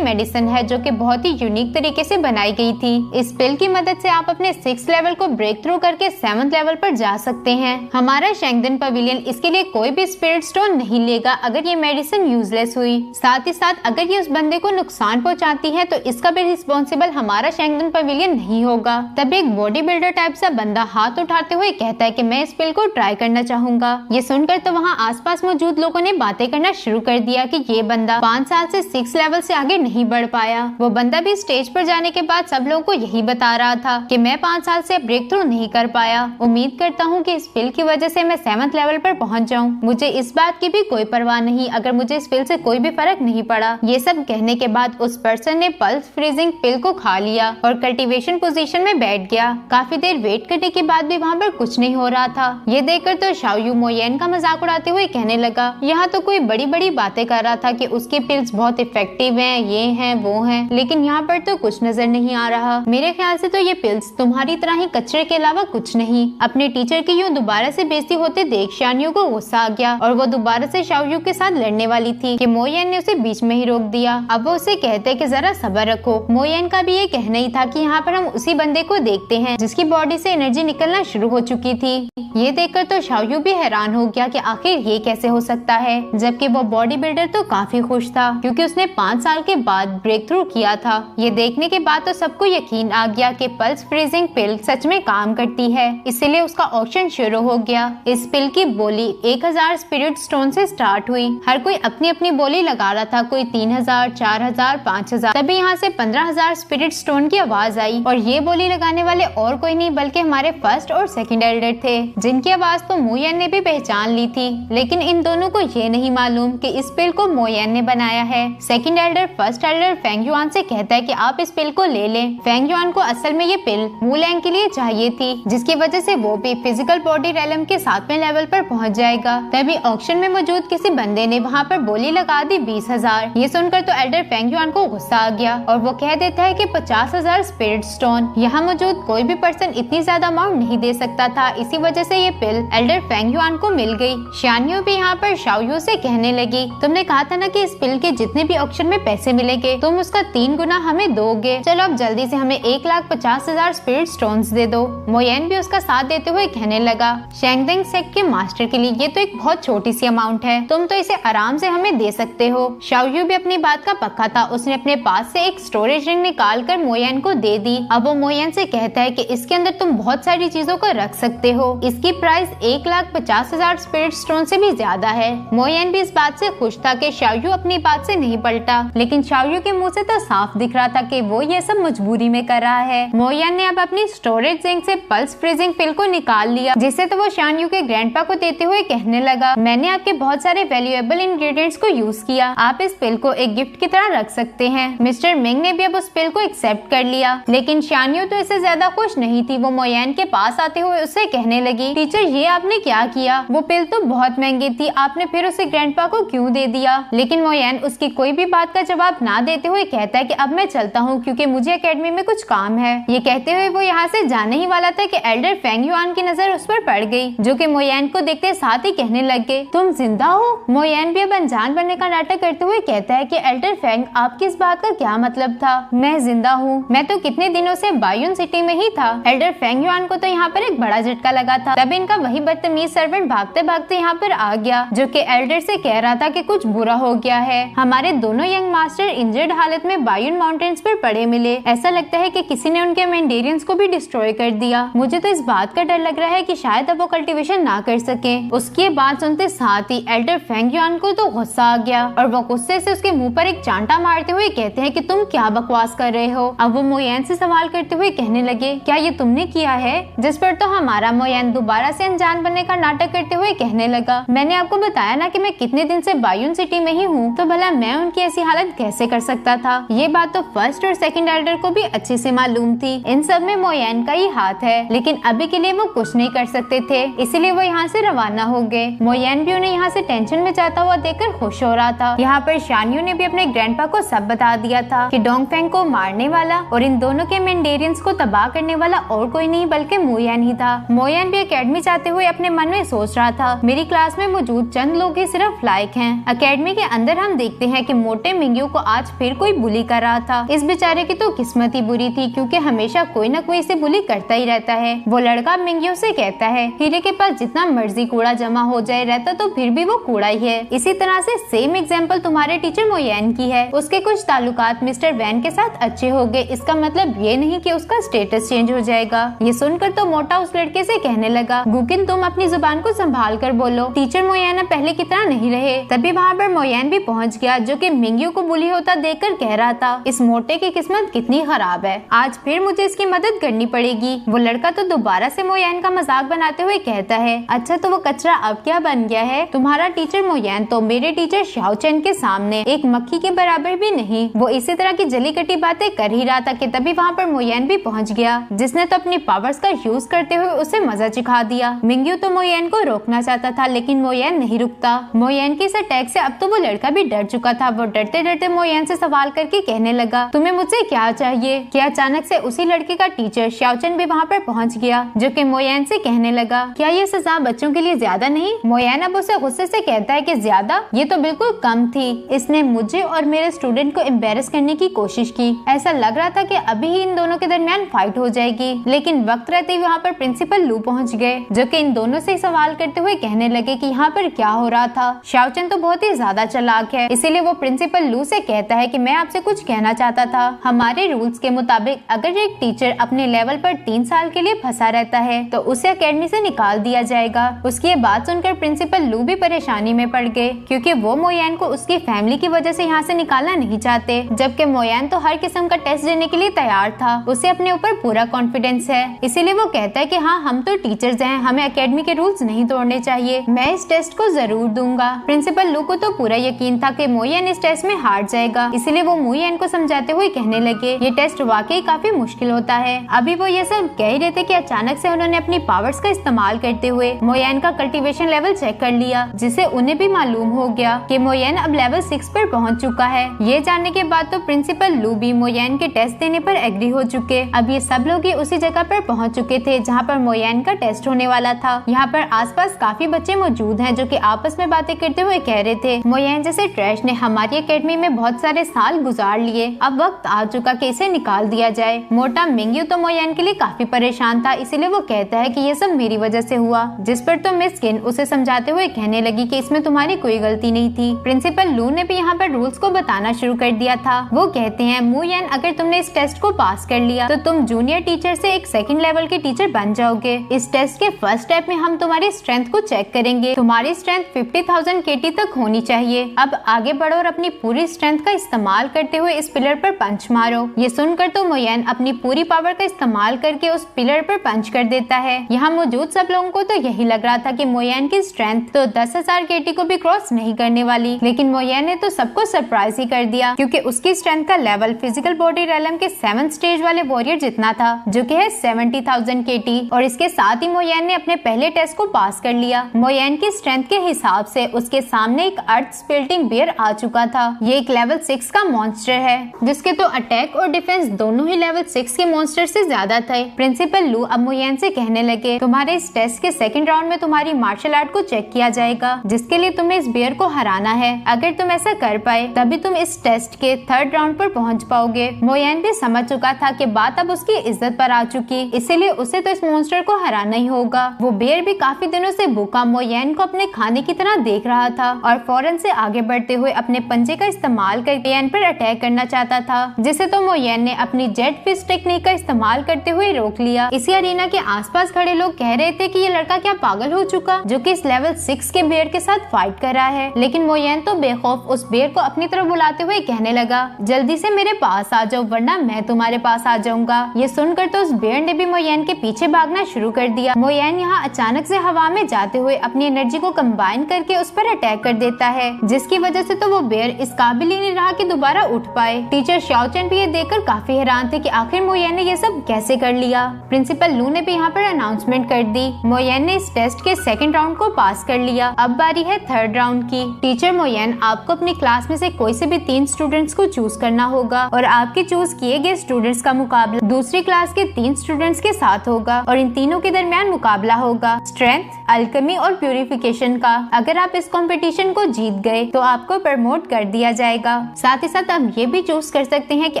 मेडिसिन है जो कि बहुत ही यूनिक तरीके से बनाई गई थी। इस पिल की मदद से आप अपने 6th लेवल को ब्रेक थ्रू करके 7th लेवल पर जा सकते हैं। हमारा शेंगडन पवेलियन इसके लिए कोई भी स्पिरिट स्टोन नहीं लेगा अगर ये मेडिसिन यूजलेस हुई। साथ ही साथ अगर ये उस बंदे को नुकसान पहुंचाती है तो इसका भी रिस्पॉन्सिबल हमारा शेंगडन पवेलियन नहीं होगा। तब एक बॉडी बिल्डर टाइप सा बंदा हाथ उठाते हुए कहता है कि मैं इस पिल को ट्राई करना चाहूंगा। ये सुनकर तो वहाँ आसपास मौजूद लोगों ने बातें करना शुरू कर दिया कि ये बंदा 5 साल से 6 लेवल से आगे नहीं बढ़ पाया। वो बंदा भी स्टेज पर जाने के बाद सब लोगों को यही बता रहा था कि मैं 5 साल से ब्रेक थ्रू नहीं कर पाया। उम्मीद करता हूँ कि इस पिल की वजह से मैं 7th लेवल पर पहुँच जाऊँ। मुझे इस बात की भी कोई परवाह नहीं अगर मुझे इस पिल से कोई भी फर्क नहीं पड़ा। ये सब कहने के बाद उस पर्सन ने पल्स फ्रीजिंग पिल को खा लिया और कल्टीवेशन पोजीशन में बैठ गया। काफी देर वेट करने के बाद भी वहाँ पर कुछ नहीं हो रहा था। ये देखकर तो शाओयू मोयन का मजाक उड़ाते हुए कहने लगा यहाँ तो कोई बड़ी बड़ी बातें कर रहा था कि उसके पिल्स बहुत इफेक्टिव हैं, ये हैं वो हैं, लेकिन यहाँ पर तो कुछ नजर नहीं आ रहा। मेरे ख्याल से तो ये पिल्स तुम्हारी तरह ही कचरे के अलावा कुछ नहीं। अपने टीचर की यूँ दोबारा से बेइज्जती होते देख शानियो को गुस्सा आ गया और वो दोबारा से शाओयू के साथ लड़ने वाली थी कि मोयन ने उसे बीच में ही रोक दिया। अब वो उसे कहते कि जरा सब्र रखो। मोयन का भी ये कहना ही था कि यहाँ पर हम उसी बंदे को देखते हैं जिसकी बॉडी से एनर्जी निकलना शुरू हो चुकी थी। ये देखकर तो शाओयू भी हैरान हो गया कि आखिर ये कैसे हो सकता है, जबकि वो बॉडी बिल्डर तो काफी खुश था क्योंकि उसने 5 साल के बाद ब्रेक थ्रू किया था। ये देखने के बाद तो सबको यकीन आ गया कि पल्स फ्रीजिंग पिल सच में काम करती है, इसीलिए उसका ऑक्शन शुरू हो गया। इस पिल की बोली 1000 स्पिरिट स्टोन से स्टार्ट हुई। हर कोई अपनी अपनी बोली लगा रहा था, कोई 3000, 4000, 5000। तभी यहाँ से 15000 स्पिरिट स्टोन की आवाज आई और ये बोली लगाने वाले और कोई नहीं बल्कि हमारे फर्स्ट और सेकंड एल्डर थे, जिनकी आवाज तो मोयन ने भी पहचान ली थी। लेकिन इन दोनों को ये नहीं मालूम कि इस पिल को मोयन ने बनाया है। Second Elder first Elder Feng yuan से कहता है कि आप इस पिल को ले लें। फेंग युआन को असल में ये पिल वुलैंग के लिए चाहिए थी, जिसकी वजह से वो भी फिजिकल बॉडी रेलम के 7वें लेवल पर पहुंच जाएगा। तभी ऑक्शन में मौजूद किसी बंदे ने वहाँ पर बोली लगा दी 20,000। ये सुनकर तो एल्डर फेंग युआन को गुस्सा आ गया और वो कह देता है कि 50,000 स्पिरिट स्टोन। यहाँ मौजूद कोई भी पर्सन इतनी ज्यादा अमाउंट नहीं दे सकता था, इसी वजह से ये पिल एल्डर फेंग युआन को मिल गई। शानियो भी यहाँ पर शाओयू से कहने लगी तुमने कहा था ना कि इस पिल के जितने भी ऑक्शन में पैसे मिलेंगे तुम उसका 3 गुना हमें दोगे। चलो अब जल्दी से हमें 1,50,000 स्पिरिट स्टोन्स दे दो। मोयन भी उसका साथ देते हुए कहने लगा शेंगडेंग सेक्ट के मास्टर के लिए ये तो एक बहुत छोटी सी अमाउंट है, तुम तो इसे आराम से हमें दे सकते हो। शाओयू भी अपनी बात का पक्का था, उसने अपने पास से एक स्टोरेज रिंग निकाल कर मोयन को दे दी। अब वो मोयन से कहता है कि इसके अंदर तुम बहुत सारी चीजों को रख सकते हो। इसकी प्राइस 1,50,000 स्पिरिट स्टोन से भी ज्यादा है। मोयन भी इस बात से खुश था कि शाओयू अपनी बात से नहीं पलटा, लेकिन शाओयू के मुंह से तो साफ दिख रहा था कि वो ये सब मजबूरी में कर रहा है। मोयन ने अब अपनी स्टोरेज रिंग से पल्स फ्रीजिंग पिल को निकाल लिया, जिसे तो वो शानयू के ग्रैंडपा को देते हुए कहने लगा मैंने आपके बहुत सारे वैल्यूएबल इंग्रेडिएंट्स को यूज किया, आप इस पिल को एक गिफ्ट की तरह रख सकते हैं। मिस्टर मिंग ने भी अब उस पिल को एक्सेप्ट कर लिया, लेकिन शानयू तो इससे ज्यादा खुश नहीं थी। वो मोयन के पास आते हुए उससे कहने लगी टीचर ये आपने क्या किया, वो पिल तो बहुत महंगी थी, आपने फिर उसे ग्रैंडपा को क्यों दे दिया। लेकिन मोयन उसकी कोई भी बात का जवाब ना देते हुए कहता है कि अब मैं चलता हूँ क्योंकि मुझे एकेडमी में कुछ काम है। ये कहते हुए वो यहाँ से जाने ही वाला था कि एल्डर फेंग युआन की नजर उस पर पड़ गई, जो कि मोयन को देखते साथ ही कहने लग गए तुम जिंदा हो। मोयन भी अब अनजान बनने का नाटक करते हुए कहता है कि एल्डर फेंग आपकी इस बात का क्या मतलब था, मैं जिंदा हूँ, मैं तो कितने दिनों से बायुन सिटी में ही था। एल्डर फेंग युआन को तो यहाँ पर एक बड़ा झटका लगा था। तब इनका वही बदतमीज सर्वेंट भागते भागते यहाँ पर आ गया, जो कि एल्डर से कह रहा था कि कुछ बुरा हो गया है। हमारे दोनों यंग मास्टर इंजर्ड हालत में बायुन माउंटेन्स पर पड़े मिले, ऐसा लगता है कि किसी ने उनके मेंडेरियंस को भी डिस्ट्रॉय कर दिया। मुझे तो इस बात का डर लग रहा है कि शायद अब वो कल्टीवेशन ना कर सके। उसकी बात सुनते साथ ही एल्डर फेंग युआन को तो गुस्सा आ गया और वो गुस्से से उसके मुंह पर एक चांटा मारते हुए कहते हैं कि तुम क्या बकवास कर रहे हो। अब वो मोयन से सवाल करते हुए कहने लगे क्या ये तुमने किया है, जिस पर तो हमारा मोयन दोबारा से अनजान बनने का नाटक करते हुए कहने लगा मैंने आपको बताया ना कि मैं कितने दिन से बायुन सिटी में ही हूँ, तो भला मैं उनकी ऐसी हालत कैसे कर सकता था। ये बात तो फर्स्ट और सेकंड एल्डर को भी अच्छी अच्छे से मालूम थी। इन सब में मोयन का ही हाथ है, लेकिन अभी के लिए वो कुछ नहीं कर सकते थे, इसीलिए वो यहाँ से रवाना हो गए। मोयन भी उन्हें यहाँ से टेंशन में जाता हुआ देखकर खुश हो रहा था। यहाँ पर शान्यू ने भी अपने ग्रैंडपा को सब बता दिया था कि डोंगफेंग को मारने वाला और इन दोनों के मेंडेरियंस को तबाह करने वाला और कोई नहीं बल्कि मोयन ही था। मोयन भी एकेडमी जाते हुए अपने मन में सोच रहा था, मेरी क्लास में मौजूद चंद लोग ही सिर्फ लायक हैं। एकेडमी के अंदर हम देखते हैं कि मोटे मिंग्यू को आज फिर कोई बुली कर रहा था। इस बेचारे की तो किस्मत ही बुरी थी, क्योंकि हमेशा कोई न कोई इसे बुली करता ही रहता है। वो लड़का मिंग्यू से कहता है, हीरे के पास जितना मर्जी कूड़ा जमा हो जाए रहता तो फिर भी वो कूड़ा ही है। इसी तरह से सेम एग्जाम्पल तुम्हारे टीचर मोयन की है। उसके कुछ ताल्लुकात मिस्टर वैन के साथ अच्छे हो गए, इसका मतलब ये नहीं कि उसका स्टेटस चेंज हो जाएगा। ये सुनकर तो मोटा उस लड़के से कहने लगा, गुकिन तुम अपनी जुबान को संभाल कर बोलो, टीचर मोयन पहले की तरह नहीं रहे। तभी वहाँ पर मोयन भी पहुँच गया, जो कि मिंग्यू को बुली होता देखकर कह रहा था, इस मोटे की किस्मत कितनी खराब है, आज फिर मुझे इसकी मदद करनी पड़ेगी। वो लड़का तो दोबारा से मोयन का मजाक बनाते हुए कहता है, अच्छा तो वो कचरा अब क्या बन गया है, तुम्हारा टीचर मोयन तो मेरे टीचर शाओ चेन के सामने एक मक्खी के बराबर भी नहीं। वो इसी तरह की जली कटी बातें कर ही रहा था कि तभी वहाँ पर मोयन भी पहुँच गया, जिसने तो अपनी पावर्स का यूज करते हुए उसे मजा चिखा दिया। मिंग्यू तो मोयन को रोकना चाहता था, लेकिन मोयन नहीं रुकता। मोयन के इस अटैक से अब तो वो लड़का भी डर चुका था। वो डरते डरते मोयन से सवाल करके कहने लगा, तुम्हें मुझसे क्या चाहिए। क्या अचानक से उसी लड़के का टीचर शाओचन भी वहाँ पर पहुँच गया, जो कि मोयन से कहने लगा, क्या ये सजा बच्चों के लिए ज्यादा नहीं। मोयन अब उसे गुस्से से कहता है कि ज्यादा, ये तो बिल्कुल कम थी। इसने मुझे और मेरे स्टूडेंट को एम्बेरस करने की कोशिश की। ऐसा लग रहा था कि अभी ही इन दोनों के दरमियान फाइट हो जाएगी, लेकिन वक्त रहते ही वहाँ पर प्रिंसिपल लू पहुँच गए, जो कि इन दोनों से सवाल करते हुए कहने लगे कि यहाँ पर क्या हो रहा था। शाओचन तो बहुत ही ज्यादा चालाक है, इसीलिए वो प्रिंसिपल लू से कहता है कि मैं आपसे कुछ कहना चाहता था। हमारे रूल्स के मुताबिक अगर एक टीचर अपने लेवल पर 3 साल के लिए फंसा रहता है तो उसे एकेडमी से निकाल दिया जाएगा। उसकी ये बात सुनकर प्रिंसिपल लू भी परेशानी में पड़ गए, क्योंकि वो मोयन को उसकी फैमिली की वजह से यहाँ से निकालना नहीं चाहते, जबकि मोयन तो हर किस्म का टेस्ट देने के लिए तैयार था। उसे अपने ऊपर पूरा कॉन्फिडेंस है, इसीलिए वो कहता है कि हाँ हम तो टीचर्स हैं, हमें एकेडमी के रूल्स नहीं तोड़ने चाहिए, मैं इस टेस्ट को जरूर दूंगा। प्रिंसिपल लू को तो पूरा यकीन था कि मोयन इस टेस्ट में हार जाएगा, इसलिए वो मोयन को समझाते हुए कहने लगे, ये टेस्ट वाकई काफी मुश्किल होता है। अभी वो ये सब कह ही रहे थे कि अचानक से उन्होंने अपनी पावर्स का इस्तेमाल करते हुए मोयन का कल्टीवेशन लेवल चेक कर लिया, जिससे उन्हें भी मालूम हो गया कि मोयन अब लेवल 6 पर पहुंच चुका है। ये जानने के बाद तो प्रिंसिपल लू भी मोयन के टेस्ट देने पर एग्री हो चुके। अब ये सब लोग ही उसी जगह पर पहुंच चुके थे जहां पर मोयन का टेस्ट होने वाला था। यहाँ पर आसपास काफी बच्चे मौजूद हैं, जो कि आपस में बातें करते हुए कह रहे थे, मोयन जैसे ट्रैश ने हमारी एकेडमी में बहुत सारे साल गुजार लिए, अब वक्त आ चुका कि इसे निकाल दिया जाए। मोटा मिंग्यू तो मोयन के लिए काफी परेशान था, इसीलिए वो कहता है कि ये सब मेरी वजह से हुआ, जिस पर तो मिस किन उसे समझाते हुए कहने लगी कि इसमें तुम्हारी कोई गलती नहीं थी। प्रिंसिपल लू ने भी यहाँ पर रूल्स को बताना शुरू कर दिया था। वो कहते हैं, मोयन अगर तुमने इस टेस्ट को पास कर लिया तो तुम जूनियर टीचर से एक सेकंड लेवल के टीचर बन जाओगे। इस टेस्ट के फर्स्ट स्टेप में हम तुम्हारी स्ट्रेंथ को चेक करेंगे, तुम्हारी स्ट्रेंथ 50,000 केटी तक होनी चाहिए। अब आगे बढ़ो और अपनी पूरी स्ट्रेंथ का इस्तेमाल करते हुए इस पिलर पर पंच मारो। ये सुनकर तो मोयन अपनी पूरी पावर का इस्तेमाल करके उस पिलर पर पंच कर देता है। यहाँ मौजूद सब लोगों को तो यही लग रहा था कि मोयन की स्ट्रेंथ तो 10,000 केटी को भी क्रॉस नहीं करने वाली, लेकिन मोयन ने तो सबको सरप्राइज ही कर दिया, क्योंकि उसकी स्ट्रेंथ का लेवल फिजिकल बॉडी रेलम के 7th स्टेज वाले वॉरियर जितना था, जो कि है 70,000 केटी। और इसके साथ ही मोयन ने अपने पहले टेस्ट को पास कर लिया। मोयन की स्ट्रेंथ के हिसाब से उसके सामने एक अर्थ स्पिल्टिंग बियर आ चुका था। ये एक लेवल 6 का मॉन्स्टर है, जिसके तो अटैक और डिफेंस दोनों ही लेवल 6 के मॉन्स्टर से ज्यादा थे। प्रिंसिपल लू अब मोयन से कहने लगे, तुम्हारे इस टेस्ट के सेकंड राउंड में तुम्हारी मार्शल आर्ट को चेक किया जाएगा, जिसके लिए तुम्हें इस बियर को हराना है। अगर तुम ऐसा कर पाए तभी तुम इस टेस्ट के 3rd राउंड पर पहुंच पाओगे। मोयन भी समझ चुका था कि बात अब उसकी इज्जत पर आ चुकी, इसीलिए उसे तो इस मॉन्स्टर को हराना ही होगा। वो बियर भी काफी दिनों से भूखा मोयन को अपने खाने की तरह देख रहा था और फौरन से आगे बढ़ते हुए अपने पंजे का इस्तेमाल करके मोयन पर अटैक करना चाहता था, जिसे तो मोयन ने अपनी जेट फिस्ट टेक्निक का इस्तेमाल करते हुए रोक लिया। इसी अरीना के आसपास खड़े लोग कह रहे थे कि ये लड़का क्या पागल हो चुका, जो कि इस लेवल 6 के बियर के साथ फाइट कर रहा है। लेकिन मोयन तो बेखौफ उस बियर को अपनी तरफ बुलाते हुए कहने लगा, जल्दी से मेरे पास आ जाओ वरना मैं तुम्हारे पास आ जाऊंगा। ये सुनकर तो उस बियर ने भी मोयन के पीछे भागना शुरू कर दिया। मोयन यहाँ अचानक से हवा में जाते हुए अपनी एनर्जी को कंबाइन करके उस पर अटैक कर देता है, जिसकी वजह से तो वो बियर इस काबिल ही नहीं रहा कि दोबारा उठ पाए। टीचर शाओचन भी ये देखकर काफी हैरान थे कि आखिर मोयन ने ये सब कैसे कर लिया। प्रिंसिपल लू ने भी यहाँ पर अनाउंसमेंट कर दी। मोयन ने इस टेस्ट के सेकंड राउंड को पास कर लिया। अब बारी है थर्ड राउंड की। टीचर मोयन, आपको अपनी क्लास में से कोई से भी 3 स्टूडेंट्स को चूज करना होगा और आपके चूज किए गए स्टूडेंट्स का मुकाबला दूसरी क्लास के 3 स्टूडेंट्स के साथ होगा और इन तीनों के दरमियान मुकाबला होगा स्ट्रेंथ, अल्केमी और प्यूरिफिकेशन का। अगर आप इस कंपटीशन को जीत गए तो आपको प्रमोट कर दिया जाएगा। साथ ही साथ आप ये भी चूज कर सकते हैं कि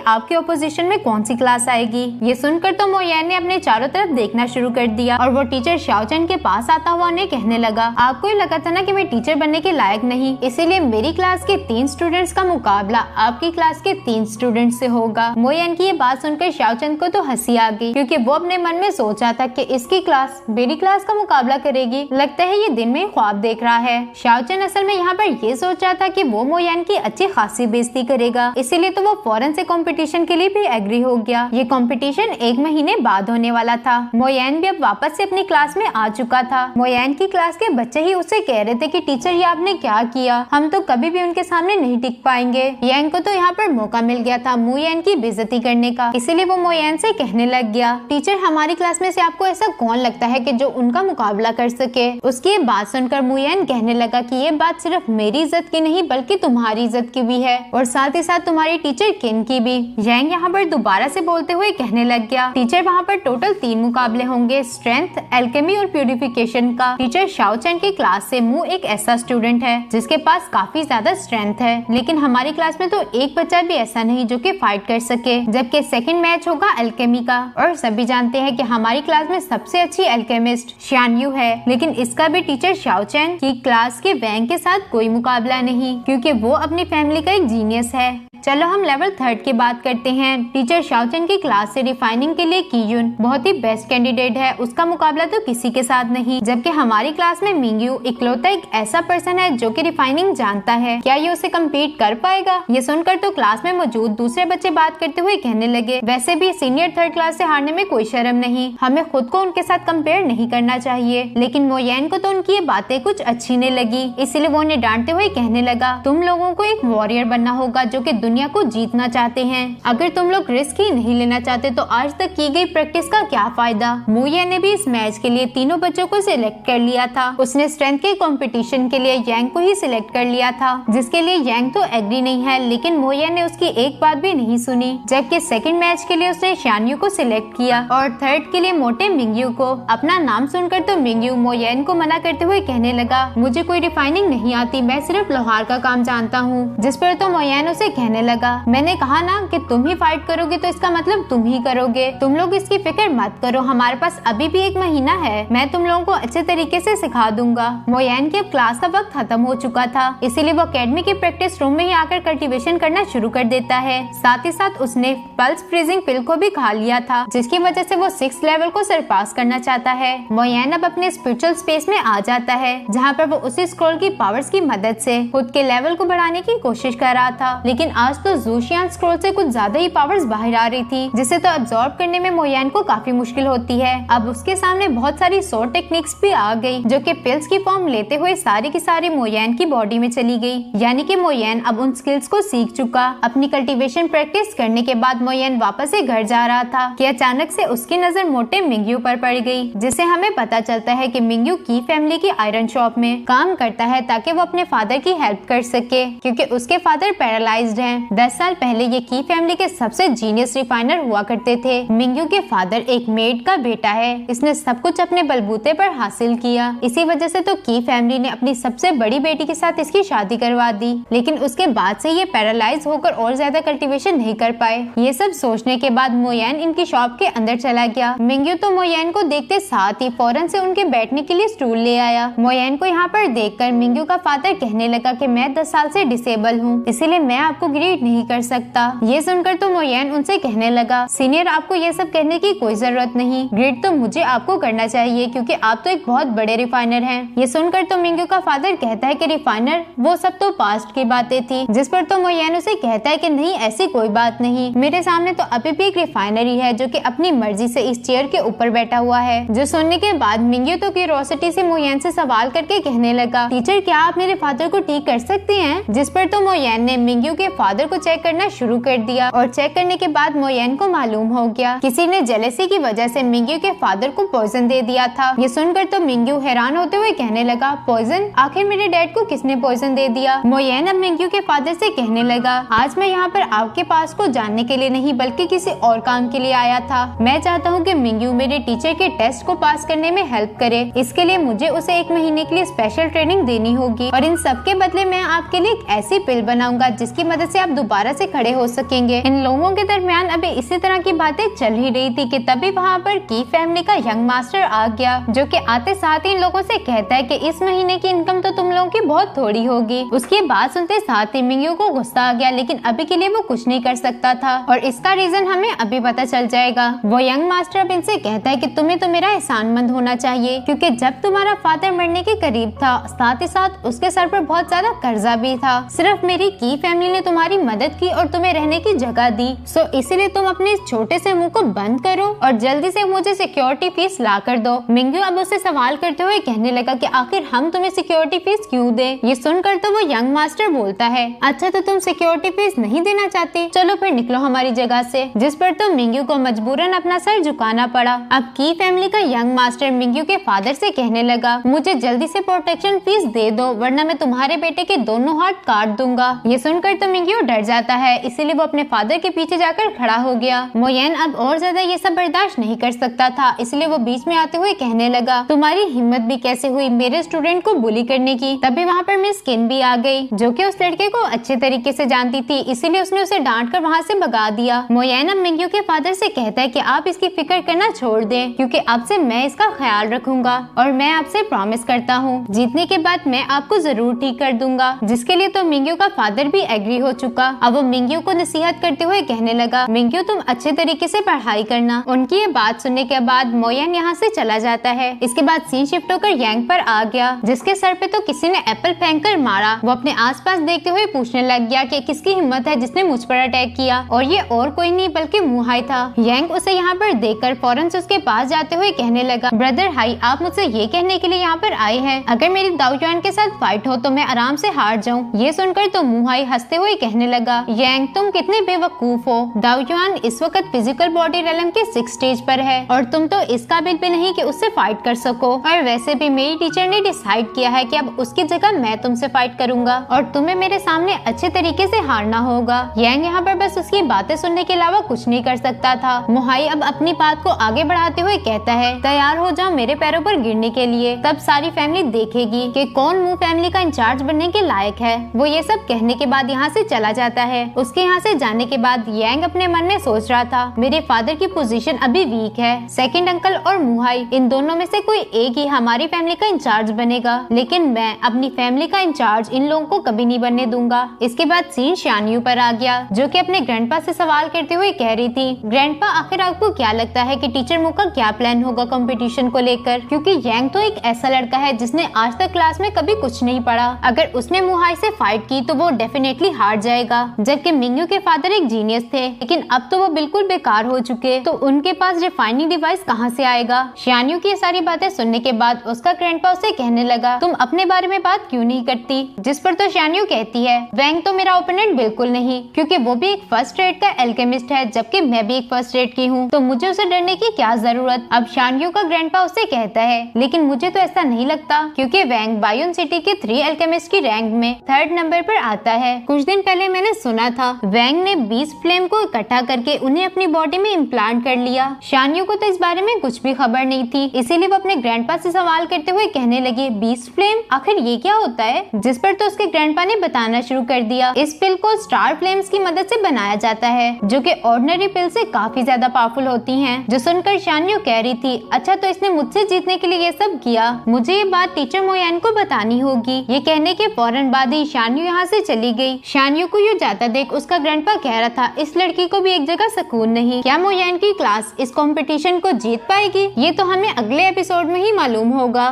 आपके ऑपोजिशन में कौन सी क्लास आएगी। ये सुनकर तो मोयन ने अपने चारों तरफ देखना शुरू कर दिया और वो टीचर शाओचन के पास आता हुआ उन्हें कहने लगा, आपको ये लगा था ना कि मैं टीचर बनने के लायक नहीं, इसीलिए मेरी क्लास के 3 स्टूडेंट्स का मुकाबला आपकी क्लास के 3 स्टूडेंट्स से होगा। मोयन की ये बात सुनकर शाओचन को तो हंसी आ गई, क्योंकि वो अपने मन में सोचा था कि इसकी क्लास मेरी क्लास का मुकाबला करेगी। लगता है ये दिन में ख्वाब देख रहा है। शाओचन असल में यहाँ पर ये सोच रहा था कि वो मोयन की अच्छी खासी बेइज्जती करेगा, इसीलिए तो वो फौरन से कंपटीशन के लिए भी एग्री हो गया। ये कंपटीशन 1 महीने बाद होने वाला था। मोयन भी अब वापस से अपनी क्लास में आ चुका था। मोयन की क्लास के बच्चे ही उससे कह रहे थे कि टीचर ये आपने क्या किया, हम तो कभी भी उनके सामने नहीं टिक पाएंगे। यांग को तो यहाँ पर मौका मिल गया था मोयन की बेइज्जती करने का, इसीलिए वो मोयन से कहने लग गया, टीचर हमारी क्लास में से आपको ऐसा कौन लगता है कि जो उनका मुकाबला कर सके। उसकी ये बात सुनकर मोयन कहने लगा कि ये बात सिर्फ मेरी इज्जत की नहीं बल्कि तुम्हारी इज्जत की भी है और साथ ही साथ तुम्हारी टीचर किन की भी। यांग यहाँ पर दोबारा से बोलते हुए कहने लग गया, टीचर वहाँ पर टोटल 3 मुकाबले होंगे, स्ट्रेंथ, एल्केमी और प्यूरिफिकेशन का। टीचर शाओचन की क्लास से मू एक ऐसा स्टूडेंट है जिसके पास काफी ज्यादा स्ट्रेंथ है, लेकिन हमारी क्लास में तो एक बच्चा भी ऐसा नहीं जो कि फाइट कर सके। जबकि सेकंड मैच होगा एल्केमी का और सभी जानते हैं कि हमारी क्लास में सबसे अच्छी एल्केमिस्ट शानयू है, लेकिन इसका भी टीचर शाओचन की क्लास के वैंग के साथ कोई मुकाबला नहीं, क्योंकि वो अपनी फैमिली का एक जीनियस है। चलो हम लेवल 3 की बात करते हैं। टीचर शाओचन की क्लास से रिफाइनिंग के लिए कीयुन बहुत ही बेस्ट कैंडिडेट है, उसका मुकाबला तो किसी के साथ नहीं। जबकि हमारी क्लास में मिंगयू इकलौता एक ऐसा पर्सन है जो कि रिफाइनिंग जानता है, क्या ये उसे कम्पीट कर पाएगा। ये सुनकर तो क्लास में मौजूद दूसरे बच्चे बात करते हुए कहने लगे, वैसे भी सीनियर 3rd क्लास से हारने में कोई शर्म नहीं, हमें खुद को उनके साथ कंपेयर नहीं करना चाहिए। लेकिन मोयन को तो उनकी ये बातें कुछ अच्छी नहीं लगी, इसलिए वो उन्हें डांटते हुए कहने लगा, तुम लोगों को एक वॉरियर बनना होगा जो कि दुनिया को जीतना चाहते हैं। अगर तुम लोग रिस्क ही नहीं लेना चाहते तो आज तक की गई प्रैक्टिस का क्या फायदा। मोयन ने भी इस मैच के लिए तीनों बच्चों को सिलेक्ट कर लिया था। उसने स्ट्रेंथ के कंपटीशन के लिए यांग को ही सिलेक्ट कर लिया था, जिसके लिए यांग तो एग्री नहीं है, लेकिन मोयन ने उसकी एक बात भी नहीं सुनी। जबकि सेकंड मैच के लिए उसने शानयू को सिलेक्ट किया और थर्ड के लिए मोटे मिंगयू को। अपना नाम सुनकर तो मिंगयू मोयन को मना करते हुए कहने लगा, मुझे कोई रिफाइनिंग नहीं आती, मैं सिर्फ लोहार का काम जानता हूँ। जिस पर तो मोयन उसे कहने लगा, मैंने कहा ना कि तुम ही फाइट करोगे तो इसका मतलब तुम ही करोगे, तुम लोग इसकी फिक्र मत करो, हमारे पास अभी भी 1 महीना है, मैं तुम लोगों को अच्छे तरीके से सिखा दूंगा। मोयन के अब क्लास का वक्त खत्म हो चुका था, इसीलिए वो अकेडमी के प्रैक्टिस रूम में ही आकर कल्टीवेशन करना शुरू कर देता है। साथ ही साथ उसने पल्स फ्रीजिंग पिल को भी खा लिया था, जिसकी वजह से वो 6th लेवल को सरपास करना चाहता है। मोयन अब अपने स्पिरिचुअल स्पेस में आ जाता है, जहाँ पर वो उसी स्क्रॉल की पावर्स की मदद से खुद के लेवल को बढ़ाने की कोशिश कर रहा था। लेकिन आज तो ज़ूशियान स्क्रॉल से कुछ ज्यादा ही पावर्स बाहर आ रही थी, जिसे तो अब्सॉर्ब करने में मोयन को काफी मुश्किल होती है। अब उसके सामने बहुत सारी सॉर्ट टेक्निक्स भी आ गई, जो कि पिल्स की फॉर्म लेते हुए सारी की सारी मोयन की बॉडी में चली गई। यानी कि मोयन अब उन स्किल्स को सीख चुका। अपनी कल्टीवेशन प्रैक्टिस करने के बाद मोयन वापस से घर जा रहा था कि अचानक से उसकी नजर मोटे मिंगयू पर पड़ गई, जिससे हमें पता चलता है कि मिंगयू की फैमिली की आयरन शॉप में काम करता है ताकि वो अपने फादर की हेल्प कर सके, क्योंकि उसके फादर पैरालाइज्ड हैं। 10 साल पहले ये की फैमिली के सबसे जीनियस रिफाइनर हुआ करते थे। मिंगयू के फादर एक मेड का बेटा है, इसने सब कुछ अपने बलबूते पर हासिल किया। इसी वजह से तो की फैमिली ने अपनी सबसे बड़ी बेटी के साथ इसकी शादी करवा दी, लेकिन उसके बाद से ये पैरालाइज होकर और ज्यादा कल्टीवेशन नहीं कर पाए। ये सब सोचने के बाद मोयन इनकी शॉप के अंदर चला गया। मिंगयू तो मोयन को देखते साथ ही फौरन से उनके बैठने के लिए स्टूल ले आया। मोयन को यहाँ पर देखकर मिंगयू का फादर कहने लगा कि मैं 10 साल से डिसेबल हूँ, इसीलिए मैं आपको ग्रीट नहीं कर सकता। ये सुनकर तो मोयन उनसे कहने लगा, सीनियर आपको ये सब कहने की कोई जरूरत नहीं, ग्रेड तो मुझे आपको करना चाहिए क्योंकि आप तो एक बहुत बड़े रिफाइनर हैं। ये सुनकर तो मिंगयू का फादर कहता है कि रिफाइनर वो सब तो पास्ट की बातें थी, जिस पर तो मोयन उसे कहता है कि नहीं ऐसी कोई बात नहीं, मेरे सामने तो अभी भी एक रिफाइनरी है जो कि अपनी मर्जी से इस चेयर के ऊपर बैठा हुआ है। जो सुनने के बाद मिंगयू तो क्यूरियोसिटी से मोयन से सवाल करके कहने लगा, टीचर क्या आप मेरे फादर को ठीक कर सकते हैं। जिस पर तो मोयन ने मिंगयू के फादर फादर को चेक करना शुरू कर दिया और चेक करने के बाद मोयन को मालूम हो गया किसी ने जेलेसी की वजह से मिंग्यू के फादर को पॉइजन दे दिया था। ये सुनकर तो मिंग्यू हैरान होते हुए कहने लगा, पॉइजन? आखिर मेरे डैड को किसने पॉइजन दे दिया? मोयन अब मिंग्यू के फादर से कहने लगा, आज मैं यहाँ पर आपके पास को जानने के लिए नहीं बल्कि किसी और काम के लिए आया था। मैं चाहता हूँ कि मिंग्यू मेरे टीचर के टेस्ट को पास करने में हेल्प करे। इसके लिए मुझे उसे 1 महीने के लिए स्पेशल ट्रेनिंग देनी होगी और इन सब के बदले मैं आपके लिए एक ऐसी पिल बनाऊंगा जिसकी मदद से आप दोबारा से खड़े हो सकेंगे। इन लोगों के दरमियान अभी इसी तरह की बातें चल ही रही थी कि तभी वहाँ पर की फैमिली का यंग मास्टर आ गया, जो कि आते साथ ही इन लोगों से कहता है कि इस महीने की इनकम तो तुम लोगों की बहुत थोड़ी होगी। उसकी बात सुनते साथ ही मिंग्यू को गुस्सा आ गया, लेकिन अभी के लिए वो कुछ नहीं कर सकता था और इसका रीजन हमें अभी पता चल जाएगा। वो यंग मास्टर अब इनसे कहता है कि तुम्हें तो मेरा एहसानमंद होना चाहिए, क्योंकि जब तुम्हारा फादर मरने के करीब था साथ ही साथ उसके सर पर बहुत ज्यादा कर्जा भी था। सिर्फ मेरी की फैमिली ने तुम्हारी मदद की और तुम्हें रहने की जगह दी। सो इसीलिए तुम अपने इस छोटे से मुंह को बंद करो और जल्दी से मुझे सिक्योरिटी फीस ला कर दो। मिंग्यू अब उससे सवाल करते हुए कहने लगा कि आखिर हम तुम्हें सिक्योरिटी फीस क्यों दे? ये सुनकर तो वो यंग मास्टर बोलता है, अच्छा तो तुम सिक्योरिटी फीस नहीं देना चाहते, चलो फिर निकलो हमारी जगह से। जिस पर तो मिंग्यू को मजबूरन अपना सर झुकाना पड़ा। अब की फैमिली का यंग मास्टर मिंग्यू के फादर से कहने लगा, मुझे जल्दी से प्रोटेक्शन फीस दे दो वरना मैं तुम्हारे बेटे के दोनों हाथ काट दूंगा। ये सुनकर तो मिंग्यू डर जाता है, इसीलिए वो अपने फादर के पीछे जाकर खड़ा हो गया। मोयन अब और ज्यादा ये सब बर्दाश्त नहीं कर सकता था, इसलिए वो बीच में आते हुए कहने लगा, तुम्हारी हिम्मत भी कैसे हुई मेरे स्टूडेंट को बुली करने की? तभी वहाँ पर मिस किन भी आ गई, जो कि उस लड़के को अच्छे तरीके से जानती थी, इसीलिए उसने उसे डांट कर वहाँ से भगा दिया। मोयन अब मिंग्यू के फादर से कहता है कि आप इसकी फिक्र करना छोड़ दें, क्योंकि अब से मैं इसका ख्याल रखूंगा और मैं आपसे प्रॉमिस करता हूँ जीतने के बाद मैं आपको जरूर ठीक कर दूंगा। जिसके लिए तो मिंग्यू का फादर भी एग्री हो चुका। अब वो मिंग्यू को नसीहत करते हुए कहने लगा, मिंग्यू तुम अच्छे तरीके से पढ़ाई करना। उनकी ये बात सुनने के बाद मोयन यहाँ से चला जाता है। इसके बाद सीन शिफ्ट होकर यांग पर आ गया, जिसके सर पे तो किसी ने एप्पल फेंक कर मारा। वो अपने आसपास देखते हुए पूछने लग गया कि किसकी हिम्मत है जिसने मुझ पर अटैक किया, और ये और कोई नहीं बल्कि मुहाई था। यांग उसे यहाँ पर देखकर फौरन से उसके पास जाते हुए कहने लगा, ब्रदर हाई, आप मुझसे ये कहने के लिए यहाँ पर आए हैं अगर मेरी दाऊजुआन के साथ फाइट हो तो मैं आराम से हार जाऊँ? ये सुनकर तो मुहाई हंसते हुए कहने लगा, यांग तुम कितने बेवकूफ हो। दाऊजुआन इस वक्त फिजिकल बॉडी रेलम के 6 स्टेज पर है और तुम तो इस काबिल भी नहीं कि उससे फाइट कर सको। और वैसे भी मेरी टीचर ने डिसाइड किया है कि अब उसकी जगह मैं तुमसे फाइट करूंगा और तुम्हें मेरे सामने अच्छे तरीके से हारना होगा। यांग यहाँ पर बस उसकी बातें सुनने के अलावा कुछ नहीं कर सकता था। मुहाई अब अपनी बात को आगे बढ़ाते हुए कहता है, तैयार हो जाओ मेरे पैरों पर गिरने के लिए, तब सारी फैमिली देखेगी कि कौन मुंह फैमिली का इंचार्ज बनने के लायक है। वो ये सब कहने के बाद यहाँ से चला जाता है। उसके यहाँ से जाने के बाद यांग अपने मन में सोच रहा था, मेरे फादर की पोजीशन अभी वीक है, सेकंड अंकल और मुहाई इन दोनों में से कोई एक ही हमारी फैमिली का इंचार्ज बनेगा, लेकिन मैं अपनी फैमिली का इंचार्ज इन लोगों को कभी नहीं बनने दूंगा। इसके बाद सीन शानयू पर आ गया, जो कि अपने ग्रैंडपा से सवाल करते हुए कह रही थी, ग्रैंडपा आखिर आपको क्या लगता है कि टीचर मू का क्या प्लान होगा कंपटीशन को लेकर? क्योंकि यांग तो एक ऐसा लड़का है जिसने आज तक क्लास में कभी कुछ नहीं पढ़ा। अगर उसने मुहाई से फाइट की तो वो डेफिनेटली हार जाएगा। जबकि मिंग्यू के फादर एक जीनियस थे, लेकिन अब तो वो बिल्कुल बेकार हो चुके, तो उनके पास रिफाइनिंग डिवाइस कहाँ से आएगा? शानयू की सारी बातें सुनने के बाद उसका ग्रैंडपा उसे कहने लगा, तुम अपने बारे में बात क्यों नहीं करती? जिस पर तो शानयू कहती है, वैंग तो मेरा ओपोनेंट बिल्कुल नहीं, क्योंकि वो भी एक फर्स्ट रेट का एल्केमिस्ट है, जबकि मैं भी एक फर्स्ट रेट की हूँ, तो मुझे उसे डरने की क्या जरूरत? अब शानयू का ग्रैंडपा उसे कहता है, लेकिन मुझे तो ऐसा नहीं लगता, क्योंकि वैंग बायोन सिटी के 3 एल्केमिस्ट की रैंक में 3rd नंबर पर आता है। कुछ दिन पहले मैंने सुना था वैंग ने 20 फ्लेम को इकट्ठा करके उन्हें अपनी बॉडी में इम्प्लांट कर लिया। शानयू को तो इस बारे में कुछ भी खबर नहीं थी, इसीलिए वो अपने ग्रैंडपा से सवाल करते हुए कहने लगी, 20 फ्लेम आखिर ये क्या होता है? जिस पर तो उसके ग्रैंडपा ने बताना शुरू कर दिया, इस पिल को स्टार फ्लेम्स की मदद से बनाया जाता है, जो कि ऑर्डिनरी पिल से काफी ज्यादा पावरफुल होती हैं। जो सुनकर शानयू कह रही थी, अच्छा तो इसने मुझसे जीतने के लिए ये सब किया, मुझे ये बात टीचर मोयन को बतानी होगी। ये कहने के फौरन बाद ही शानयू यहाँ से चली गई। शानयू को ये जाता देख उसका ग्रैंडपा कह रहा था, इस लड़की को भी एक जगह सुकून नहीं, क्या मोयन की क्लास इस कंपटीशन को जीत पाएगी? ये तो हमें अगले एपिसोड में ही मालूम होगा।